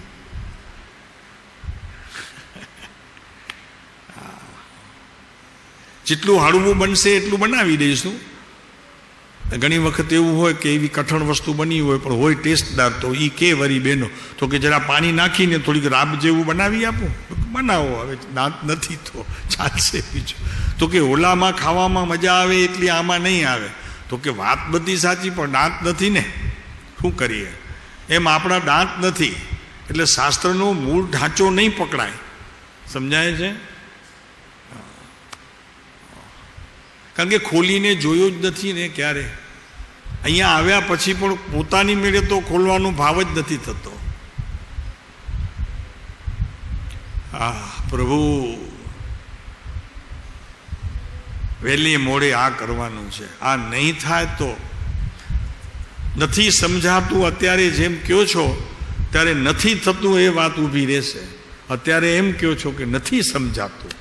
જેટલું હળવું બનશે એટલું બનાવી દઈશું. ઘણી વખત એવું હોય કે એવી કઠણ વસ્તુ બની હોય પણ હોય ટેસ્ટદાર, તો એ કે વરી બેનો તો કે જરા પાણી નાખીને થોડીક રાબ જેવું બનાવી આપું. બનાવો, હવે દાંત નથી તો ચાલશે. બીજું તો કે ઓલામાં ખાવામાં મજા આવે એટલી આમાં નહીં આવે. તો કે વાત બધી સાચી પણ દાંત નથી ને, શું કરીએ? એમ આપણા દાંત નથી એટલે શાસ્ત્રનો મૂળ ઢાંચો નહીં પકડાય. સમજાય છે? કારણ કે ખોલીને જોયો જ નથી ને ક્યારે. અહીંયા આવ્યા પછી પણ પોતાની મેળે તો ખોલવાનો ભાવ જ નથી થતો. પ્રભુ વહેલી મોડે આ કરવાનું છે, આ નહીં થાય તો નથી સમજાતું. અત્યારે જેમ કહો છો ત્યારે નથી થતું એ વાત ઊભી રહેશે. અત્યારે એમ કહો છો કે નથી સમજાતું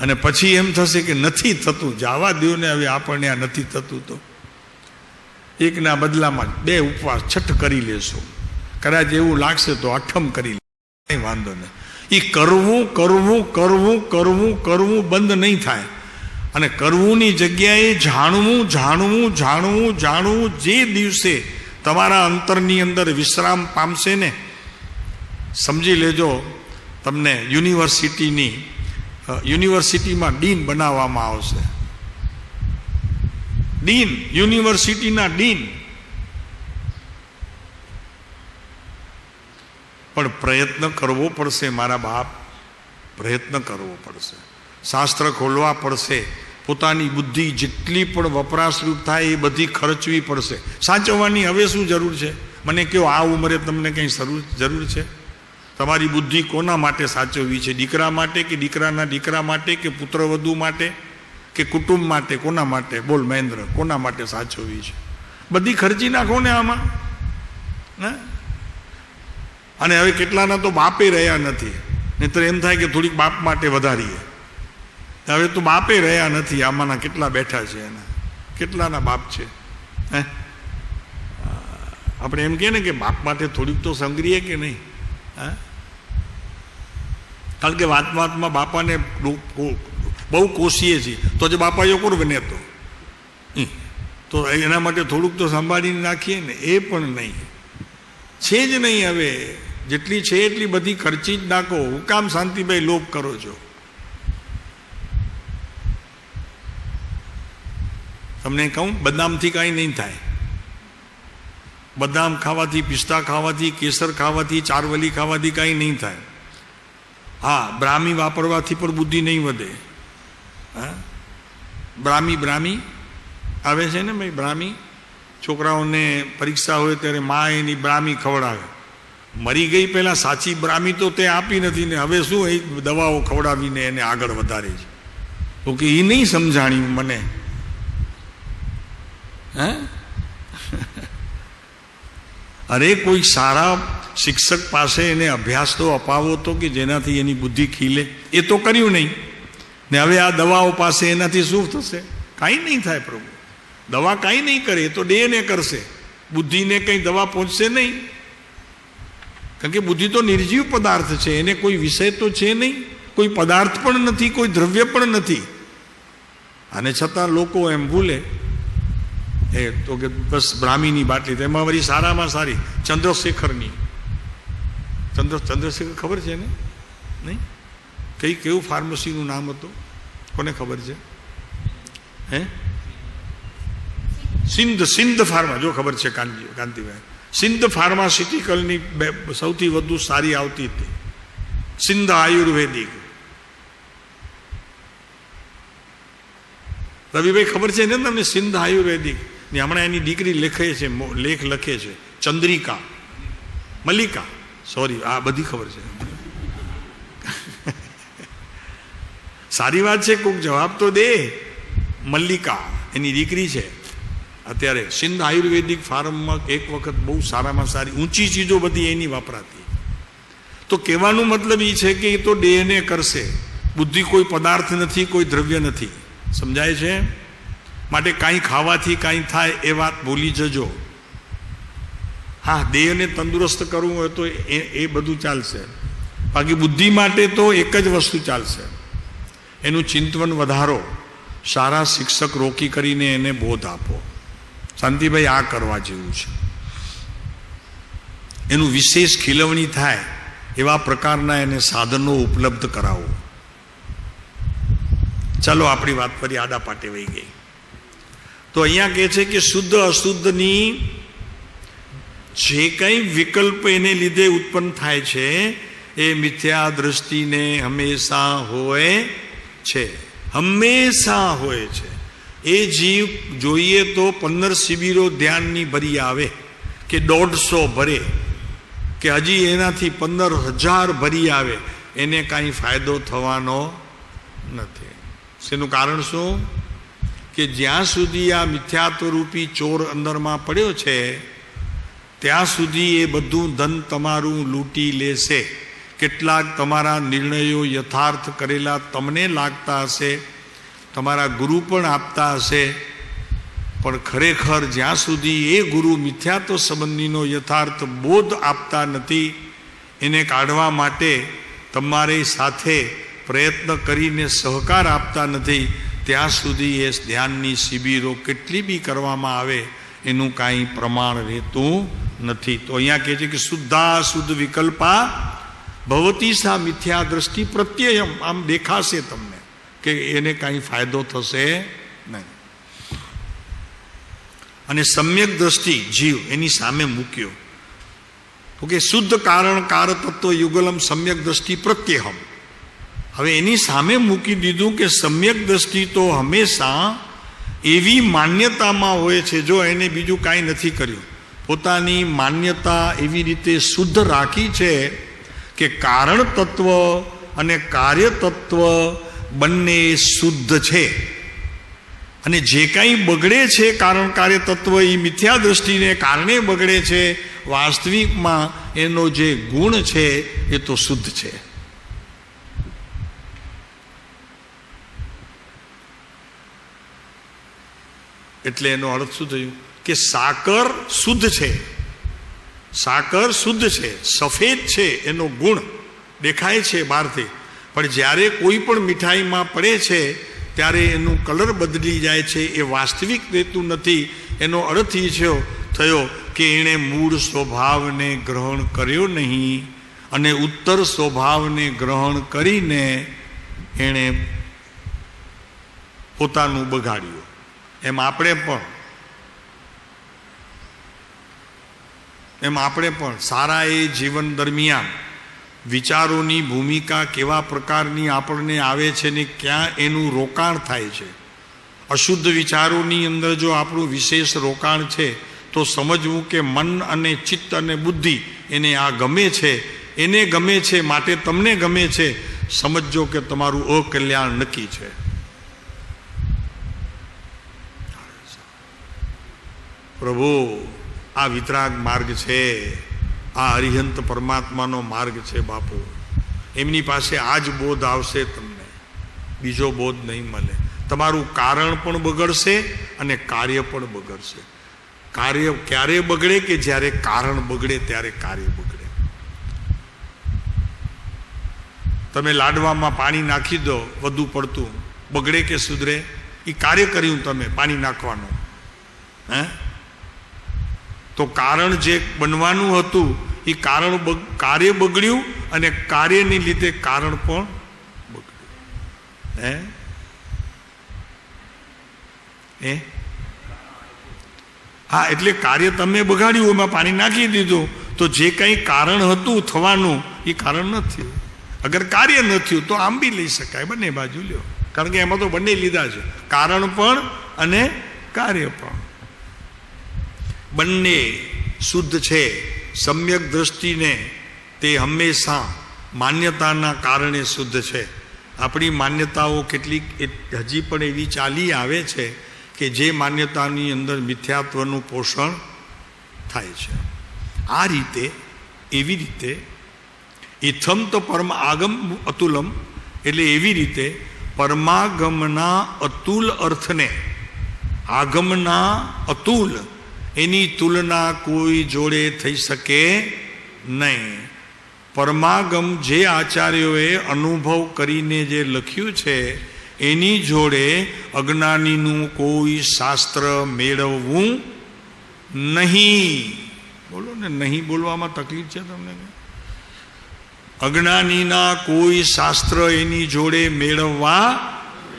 અને પછી એમ થશે કે નથી થતું, જવા દો ને હવે આપણને આ નથી થતું તો એકના બદલામાં 2 ઉપવાસ છઠ કરી લેશો. કદાચ એવું લાગશે તો અઠમ કરી લે, કંઈ વાંધો નહીં. એ કરવું કરવું કરવું કરવું કરવું બંધ નહીં થાય. અને કરવુંની જગ્યાએ જાણવું જાણવું જાણવું જાણવું જે દિવસે તમારા અંતરની અંદર વિશ્રામ પામશે ને, સમજી લેજો તમને યુનિવર્સિટીમાં ડીન બનાવવામાં આવશે. ડીન, યુનિવર્સિટીના ડીન. પણ પ્રયત્ન કરવો પડશે મારા બાપ, પ્રયત્ન કરવો પડશે. શાસ્ત્ર ખોલવા પડશે. પોતાની બુદ્ધિ જેટલી પણ વપરાશરૂપ થાય એ બધી ખર્ચવી પડશે. સાચવવાની હવે શું જરૂર છે? મને કહો, આ ઉંમરે તમને કંઈ જરૂર છે? તમારી બુદ્ધિ કોના માટે સાચવવી છે? દીકરા માટે કે દીકરાના દીકરા માટે કે પુત્રવધુ માટે કે કુટુંબ માટે? કોના માટે? બોલ મહેન્દ્ર, કોના માટે સાચવવી છે? બધી ખર્ચી નાખો ને આમાં. અને હવે કેટલાના તો બાપે રહ્યા નથી, નહીંતર એમ થાય કે થોડીક બાપ માટે વધારીએ. હવે તો બાપે રહ્યા નથી. આમાંના કેટલા બેઠા છે, એના કેટલાના બાપ છે? આપણે એમ કહે ને કે બાપ માટે થોડીક તો સંગ્રહીએ કે નહીં? કારણ કે વાતમાં બાપાને બહુ કોશીએ છીએ તો જ બાપા એ કરવે ને, તો એના માટે થોડુંક તો સંભાળીને નાખીએ ને. એ પણ નહીં, છે જ નહીં. હવે જેટલી છે એટલી બધી ખર્ચી જ નાખો. હું કામ શાંતિભાઈ લોભ કરો છો? તમને કહું, બદામથી કાંઈ નહીં થાય. બદામ ખાવાથી, પિસ્તા ખાવાથી, કેસર ખાવાથી, ચારવલી ખાવાથી કાંઈ નહીં થાય. હા, બ્રાહ્મી વાપરવાથી પણ બુદ્ધિ નહીં વધે. હા, બ્રાહ્મી આવે છે ને ભાઈ. બ્રાહ્મી છોકરાઓને પરીક્ષા હોય ત્યારે મા એની બ્રાહ્મી ખવડાવે. મરી ગઈ પહેલાં સાચી બ્રાહ્મી તો તે આપી નથી ને, હવે શું એ દવાઓ ખવડાવીને એને આગળ વધારે છે. તો કે એ નહીં સમજાણ્યું મને. અરે કોઈ સારા શિક્ષક પાસે એને અભ્યાસ તો અપાવો તો કે જેનાથી એની બુદ્ધિ ખીલે. એ તો કર્યું નહીં ને. હવે આ દવાઓ પાસે એનાથી શું થશે? કાંઈ નહીં થાય પ્રભુ. દવા કાંઈ નહીં કરે, એ તો દેહને કરશે. બુદ્ધિને કંઈ દવા પહોંચશે નહીં. કારણ કે બુદ્ધિ તો નિર્જીવ પદાર્થ છે, એને કોઈ વિષય તો છે નહીં, કોઈ પદાર્થ પણ નથી, કોઈ દ્રવ્ય પણ નથી. અને છતાં લોકો એમ ભૂલે એ તો કે બસ બ્રાહ્મીની બાટલી. તેમાં વળી સારામાં સારી ચંદ્રશેખરની. ચંદ્રશેખર ખબર છે ને? નહીં? કેવું ફાર્મસીનું નામ હતું? કોને ખબર છે? હે સિંધ ફાર્મા, જો ખબર છે કાંતિભાઈ, સિંધ ફાર્માસ્યુટિકલની સૌથી વધુ સારી આવતી હતી સિંધ આયુર્વેદિક. રવિભાઈ ખબર છે ને તમને સિંધ આયુર્વેદિક ની? હમણાં એની દીકરી લેખ લખે છે, ચંદ્રિકા મલ્લિકા, સોરી, આ બધી ખબર છે. સારી વાત છે, કોઈક જવાબ તો દે. મલ્લિકા એની દીકરી છે. અત્યારે સિંધ આયુર્વેદિક ફાર્મમાં એક વખત બહુ સારામાં સારી ઊંચી ચીજો બધી એની વાપરાતી. તો કહેવાનું મતલબ એ છે કે એ તો દેહને કરશે, બુદ્ધિ કોઈ પદાર્થ નથી, કોઈ દ્રવ્ય નથી. સમજાય છે? માટે કાંઈ ખાવાથી કાંઈ થાય એ વાત ભૂલી જજો. હા, દેહને તંદુરસ્ત કરવું હોય તો એ બધું ચાલશે, બાકી બુદ્ધિ માટે તો એક જ વસ્તુ ચાલશે, એનું ચિંતન વધારો, સારા શિક્ષક રોકી કરીને એને બોધ આપો. શાંતિભાઈ, આ કરવા જેવું છે. એનું વિશેષ ખીલવણી થાય એવા પ્રકારના એને સાધનો ઉપલબ્ધ કરાવો. ચાલો આપણી વાત ફરી આડા પાટે વહી ગઈ. તો અહીંયા કહે છે કે શુદ્ધ અશુદ્ધની જે કંઈ વિકલ્પ એને લીધે ઉત્પન્ન થાય છે એ મિથ્યા દ્રષ્ટિને હંમેશા હોય છે, હંમેશા હોય છે. એ જીવ જોઈએ તો 15 શિબિરો ધ્યાનની ભરી આવે કે 150 ભરે કે હજી એનાથી 15,000 ભરી આવે, એને કાંઈ ફાયદો થવાનો નથી. શેનું કારણ શું? કે જ્યાં સુધી આ મિથ્યાત્વરૂપી ચોર અંદરમાં પડ્યો છે ત્યાં સુધી એ બધું ધન તમારું લૂંટી લેશે. કેટલાક તમારા નિર્ણયો યથાર્થ કરેલા તમને લાગતા હશે, તમારા ગુરુ પણ આપતા હશે, પણ ખરેખર જ્યાં સુધી એ ગુરુ મિથ્યાત્વ સંબંધીનો યથાર્થ બોધ આપતા નથી, એને કાઢવા માટે તમારી સાથે પ્રયત્ન કરીને સહકાર આપતા નથી, ત્યાં સુધી એ ધ્યાનની શિબિરો કેટલી બી કરવામાં આવે એનું કાંઈ પ્રમાણ રહેતું નથી. તો અહીંયા કહે છે કે શુદ્ધાશુદ્ધ વિકલ્પા ભવતી સા મિથ્યા દ્રષ્ટિ પ્રત્યયમ. આમ દેખાશે તમને કે એને કાંઈ ફાયદો થશે નહીં. અને સમ્યક દ્રષ્ટિ જીવ એની સામે મૂક્યો તો કે શુદ્ધ કારણ કાર તત્વ યુગલમ સમ્યક દ્રષ્ટિ પ્રત્યહમ. હવે એની સામે મૂકી દીધું કે સમ્યક દ્રષ્ટિ તો હંમેશા એવી માન્યતામાં હોય છે, જો એને બીજું કાંઈ નથી કર્યું, પોતાની માન્યતા એવી રીતે શુદ્ધ રાખી છે કે કારણ તત્વ અને કાર્ય તત્વ બંને શુદ્ધ છે. અને જે કાંઈ બગડે છે કારણ કાર્ય તત્વ એ મિથ્યા દ્રષ્ટિને કારણે બગડે છે, વાસ્તવિકમાં એનો જે ગુણ છે એ તો શુદ્ધ છે. એટલે એનો અર્થ શું થયું કે સાકર શુદ્ધ છે, સાકર શુદ્ધ છે, સફેદ છે, એનો ગુણ દેખાય છે બહારથી, પણ જ્યારે કોઈ પણ મીઠાઈમાં પડે છે ત્યારે એનું કલર બદલી જાય છે, એ વાસ્તવિક રહેતું નથી. એનો અર્થ એ થયો કે એણે મૂળ સ્વભાવને ગ્રહણ કર્યો નહીં અને ઉત્તર સ્વભાવને ગ્રહણ કરીને એણે પોતાનું બગાડ્યું. એમ આપણે પણ સારા એ જીવન દરમિયાન વિચારોની ભૂમિકા કેવા પ્રકારની આપણને આવે છે ને ક્યાં એનું રોકાણ થાય છે. અશુદ્ધ વિચારોની અંદર જો આપણું વિશેષ રોકાણ છે તો સમજવું કે મન અને ચિત્ત અને બુદ્ધિ એને આ ગમે છે, એને ગમે છે માટે તમને ગમે છે, સમજો કે તમારું અકલ્યાણ નક્કી છે. પ્રભુ, આ વિતરાગ માર્ગ છે, આ અરિહંત પરમાત્માનો માર્ગ છે. બાપુ, એમની પાસે આ જ બોધ આવશે, તમને બીજો બોધ નહીં મળે. તમારું કારણ પણ બગડશે અને કાર્ય પણ બગડશે. કાર્ય ક્યારે બગડે કે જ્યારે કારણ બગડે ત્યારે કાર્ય બગડે. તમે લાડવામાં પાણી નાખી દો વધુ પડતું, બગડે કે સુધરે? એ કાર્ય કર્યું તમે પાણી નાખવાનું, હે? તો કારણ જે બનવાનું હતું એ કાર્ય બગડ્યું અને કાર્યની લીધે કારણ પણ બગડ્યું. હે? હા, એટલે કાર્ય તમે બગાડ્યું, એમાં પાણી નાખી દીધું, તો જે કંઈ કારણ હતું થવાનું એ કારણ નથી. અગર કાર્ય ન થયું તો આમ બી લઈ શકાય, બંને બાજુ લ્યો, કારણ કે એમાં તો બંને લીધા છે, કારણ પણ અને કાર્ય પણ. બંને શુદ્ધ છે. સમ્યક દ્રષ્ટિને તે હંમેશા માન્યતાના કારણે શુદ્ધ છે. આપણી માન્યતાઓ કેટલીક હજી પણ એવી ચાલી આવે છે કે જે માન્યતાની અંદર મિથ્યાત્વનું પોષણ થાય છે. આ રીતે, એવી રીતે ઇથમ તો પરમ આગમ અતુલમ, એટલે એવી રીતે પરમાગમના અતુલ અર્થને, આગમના અતુલ, એની તુલના કોઈ જોડે થઈ શકે નહીં. પરમાગમ જે આચાર્યોએ અનુભવ કરીને જે લખ્યું છે એની જોડે અજ્ઞાનીનું કોઈ શાસ્ત્ર મેળવવું નહીં. બોલો ને, નહીં બોલવામાં તકલીફ છે તમને? અજ્ઞાનીના કોઈ શાસ્ત્ર એની જોડે મેળવવા,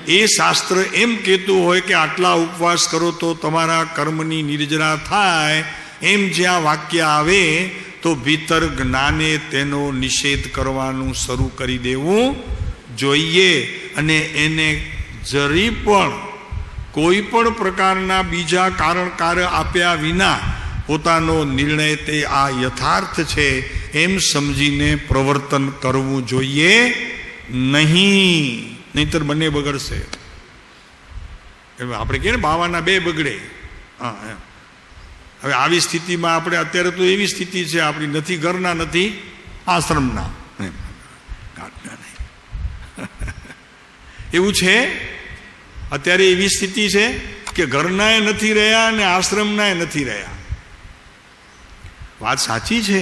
એ શાસ્ત્ર એમ કહેતું હોય કે આટલા ઉપવાસ કરો તો તમારા કર્મની નિર્જરા થાય, એમ જ્યાં વાક્ય આવે તો ભીતર જ્ઞાને તેનો નિષેધ કરવાનું શરૂ કરી દેવું જોઈએ. અને એને જરી પણ કોઈ પણ પ્રકારના બીજા કારણ કાર્ય આપ્યા વિના પોતાનો નિર્ણય તે આ યથાર્થ છે એમ સમજીને પ્રવર્તન કરવું જોઈએ નહીં, નહીતર બંને બગડશે. આપણે કહે ને બાવાના બે બગડે. હા, હવે આવી સ્થિતિમાં આપણે અત્યારે તો એવી સ્થિતિ છે આપણી, નથી ઘરના નથી આશ્રમના, ઘાટના નહીં. એવું છે અત્યારે એવી સ્થિતિ છે કે ઘરનાએ નથી રહ્યા અને આશ્રમનાએ નથી રહ્યા. વાત સાચી છે,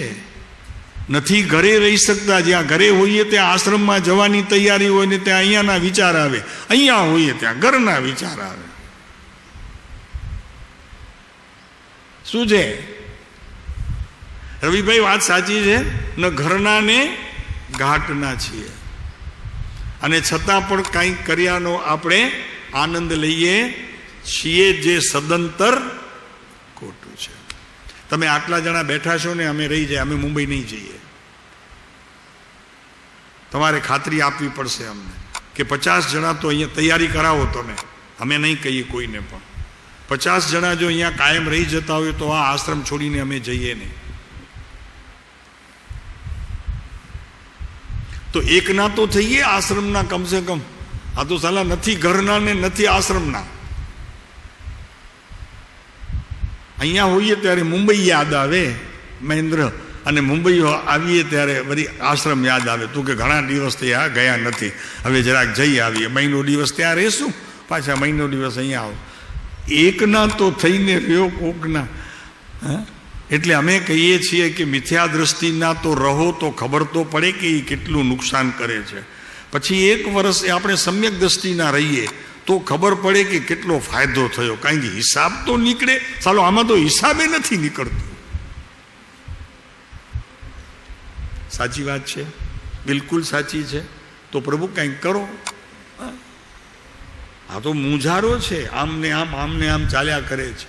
નથી ઘરે રહી શકતા. જ્યાં ઘરે હોઈએ ત્યાં આશ્રમમાં જવાની તૈયારી હોય ને ત્યાં અહીંયાના વિચાર આવે, અહીંયા હોઈએ ત્યાં ઘરના વિચાર આવે. શું છે રવિભાઈ, વાત સાચી છે ને? ઘરના ને ઘાટના છીએ અને છતાં પણ કંઈક કર્યાનો આપણે આનંદ લઈએ છીએ, જે સદંતર ખોટું છે. તમે આટલા જણા બેઠા છો ને, અમે રહી જાય, અમે મુંબઈ નહીં જઈએ. તમારે ખાતરી આપવી પડશે અમને કે 50 જણા તો અહીંયા તૈયારી કરાવો તમે. અમે નહીં કહીએ કોઈને, પણ 50 જણા જો અહીંયા કાયમ રહી જતા હોય તો આ આશ્રમ છોડીને અમે જઈએ નહીં. તો એકના તો થઈએ આશ્રમના, કમસે કમ. આ તો સાલા નથી ઘરના ને નથી આશ્રમના. અહીંયા હોઈએ ત્યારે મુંબઈ યાદ આવે મહેન્દ્ર, અને મુંબઈ આવીએ ત્યારે વળી આશ્રમ યાદ આવે. તું કે ઘણા દિવસ થયા ગયા નથી, હવે જરાક જઈ આવીએ, મહિનો દિવસ ત્યાં રહેશું, પાછા મહિનો દિવસ અહીંયા આવો. એકના તો થઈને રહ્યો કોકના. એટલે અમે કહીએ છીએ કે મિથ્યા દ્રષ્ટિના તો રહો તો ખબર તો પડે કે એ કેટલું નુકસાન કરે છે. પછી 1 વર્ષ આપણે સમ્યક દ્રષ્ટિના રહીએ તો ખબર પડે કે કેટલો ફાયદો થયો. કારણ કે હિસાબ તો નીકળે. ચાલો, આમાં તો હિસાબે નથી નીકળતું. સાચી વાત છે, બિલકુલ સાચી છે. તો પ્રભુ કંઈક કરો. આ તો મૂંઝારો છે, આમને આમ ચાલ્યા કરે છે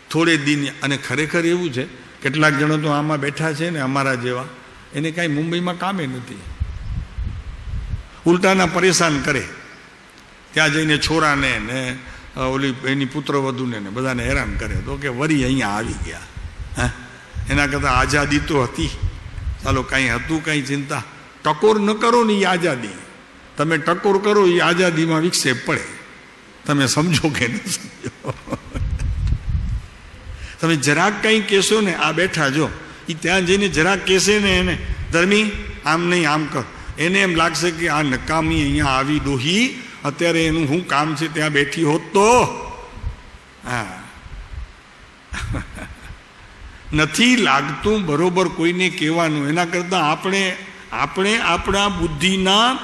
થોડે દિન. અને ખરેખર એવું છે, કેટલાક જણો તો આમાં બેઠા છે ને અમારા જેવા, એને કાંઈ મુંબઈમાં કામે નથી, ઉલટાના પરેશાન કરે. ત્યાં જઈને છોરાને ને ઓલી એની પુત્રવધૂને ને બધાને હેરાન કરે. તો કે વરી અહીંયા આવી ગયા. હા, એના કરતાં આઝાદી તો હતી. ચાલો, કાંઈ હતું, કાંઈ ચિંતા. ટકોર ન કરો ને એ આઝાદી, તમે ટકોર કરો એ આઝાદીમાં વિક્ષેપ પડે. તમે સમજો કે ન સમજો? તમે જરાક કંઈ કહેશો ને, આ બેઠા જો એ ત્યાં જઈને જરાક કહેશે ને એને, ધર્મી આમ નહીં આમ કર, એને એમ લાગશે કે આ નકામી અહીંયા આવી ડોહી, અત્યારે એનું શું કામ છે ત્યાં બેઠી હોત તો. હા, નથી લાગતું બરોબર કોઈને કહેવાનું. એના કરતાં આપણે આપણા બુદ્ધિના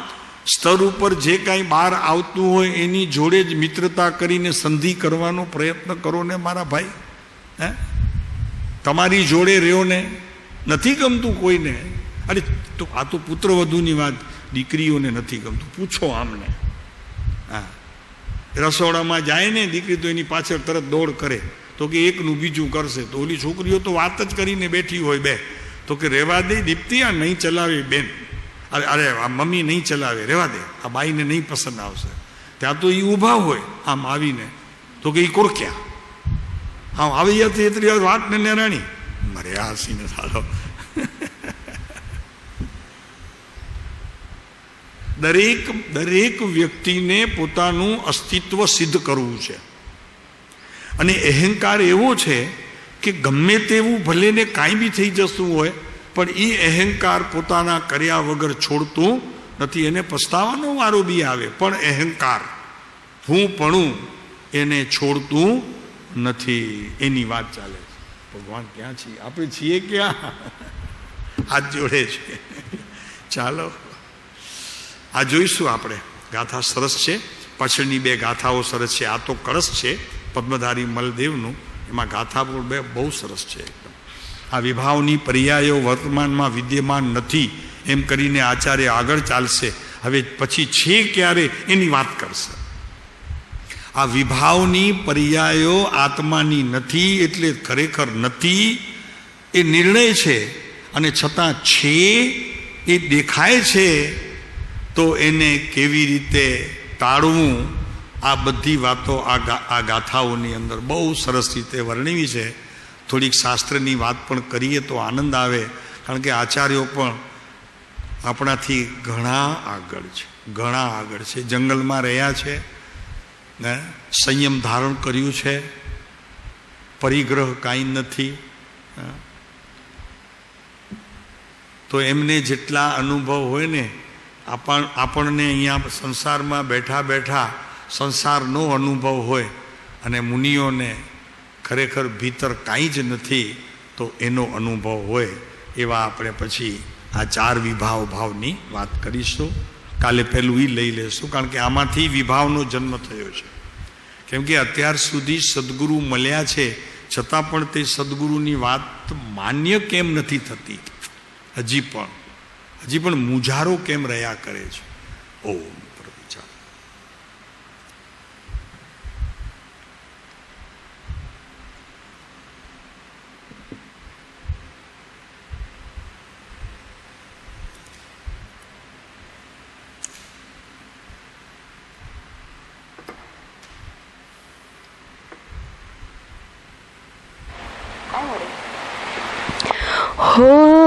સ્તર ઉપર જે કાંઈ બહાર આવતું હોય એની જોડે જ મિત્રતા કરીને સંધિ કરવાનો પ્રયત્ન કરો ને મારા ભાઈ. હે, તમારી જોડે રહ્યો ને. નથી ગમતું કોઈને, અરે તો આ તો પુત્રવધૂની વાત, દીકરીઓને નથી ગમતું, પૂછો આમને. હા, રસોડામાં જાય ને દીકરી તો એની પાછળ તરત દોડ કરે, તો કે એકનું બીજું કરશે. તો ઓલી છોકરીઓ તો વાત જ કરીને બેઠી હોય બે, તો કે રેવા દે દીપ્તિ, આ નહીં ચલાવે બેન, અરે આ મમ્મી નહીં ચલાવે, રેવા દે, આ બાઈને નહીં પસંદ આવશે. ત્યાં તો એ ઊભા હોય આમ આવીને, તો કે એ કોરક્યા આમ આવી જતી એટલી વાત ને રાણી મરે હાસીને સાલો. દરેક વ્યક્તિને પોતાનું અસ્તિત્વ સિદ્ધ કરવું છે. અને અહંકાર એવો છે કે ગમે તેવું ભલે ને કાંઈ બી થઈ જતું હોય, પણ એ અહંકાર પોતાના કર્યા વગર છોડતું નથી. એને પસ્તાવાનો વારો બી આવે, પણ અહંકાર હું પણ એને છોડતું નથી. એની વાત ચાલે છે. ભગવાન ક્યાં છીએ? આપણે છીએ ક્યાં? હાથ જોડે છે. ચાલો આ જોઈશું આપણે. ગાથા સરસ છે, પાછળની બે ગાથાઓ સરસ છે. આ તો કળશ છે પદ્મધારી મલદેવનું, એમાં ગાથા પણ બે બહુ સરસ છે એકદમ. આ વિભાવની પર્યાયો વર્તમાનમાં વિદ્યમાન નથી એમ કરીને આચાર્ય આગળ ચાલશે. હવે પછી છે ક્યારે એની વાત કરશે. આ વિભાવની પર્યાયો આત્માની નથી એટલે ખરેખર નથી એ નિર્ણય છે, અને છતાં છે એ દેખાય છે. તો એને કેવી રીતે ટાળવું, આ બધી વાતો આ ગાથાઓની અંદર બહુ સરસ રીતે વર્ણવી છે. થોડીક શાસ્ત્રની વાત પણ કરીએ તો આનંદ આવે, કારણ કે આચાર્યો પણ આપણાથી ઘણા આગળ છે, ઘણા આગળ છે. જંગલમાં રહ્યા છે, સંયમ ધારણ કર્યું છે, પરિગ્રહ કાંઈ નથી. તો એમને જેટલા અનુભવ હોય ને, આપણને અહીંયા સંસારમાં બેઠા બેઠા સંસારનો અનુભવ હોય, અને મુનિઓને ખરેખર ભીતર કાંઈ જ નથી તો એનો અનુભવ હોય. એવા આપણે પછી આ 4 વિભાવ ભાવની વાત કરીશું. કાલે પહેલું એ લઈ લેશું, કારણ કે આમાંથી વિભાવનો જન્મ થયો છે. કેમ કે અત્યાર સુધી સદગુરુ મળ્યા છે, છતાં પણ તે સદગુરુની વાત માન્ય કેમ નથી થતી? હજી પણ મુજારો કેમ રહ્યા કરે છે? ઓમ પ્રભુ.
हो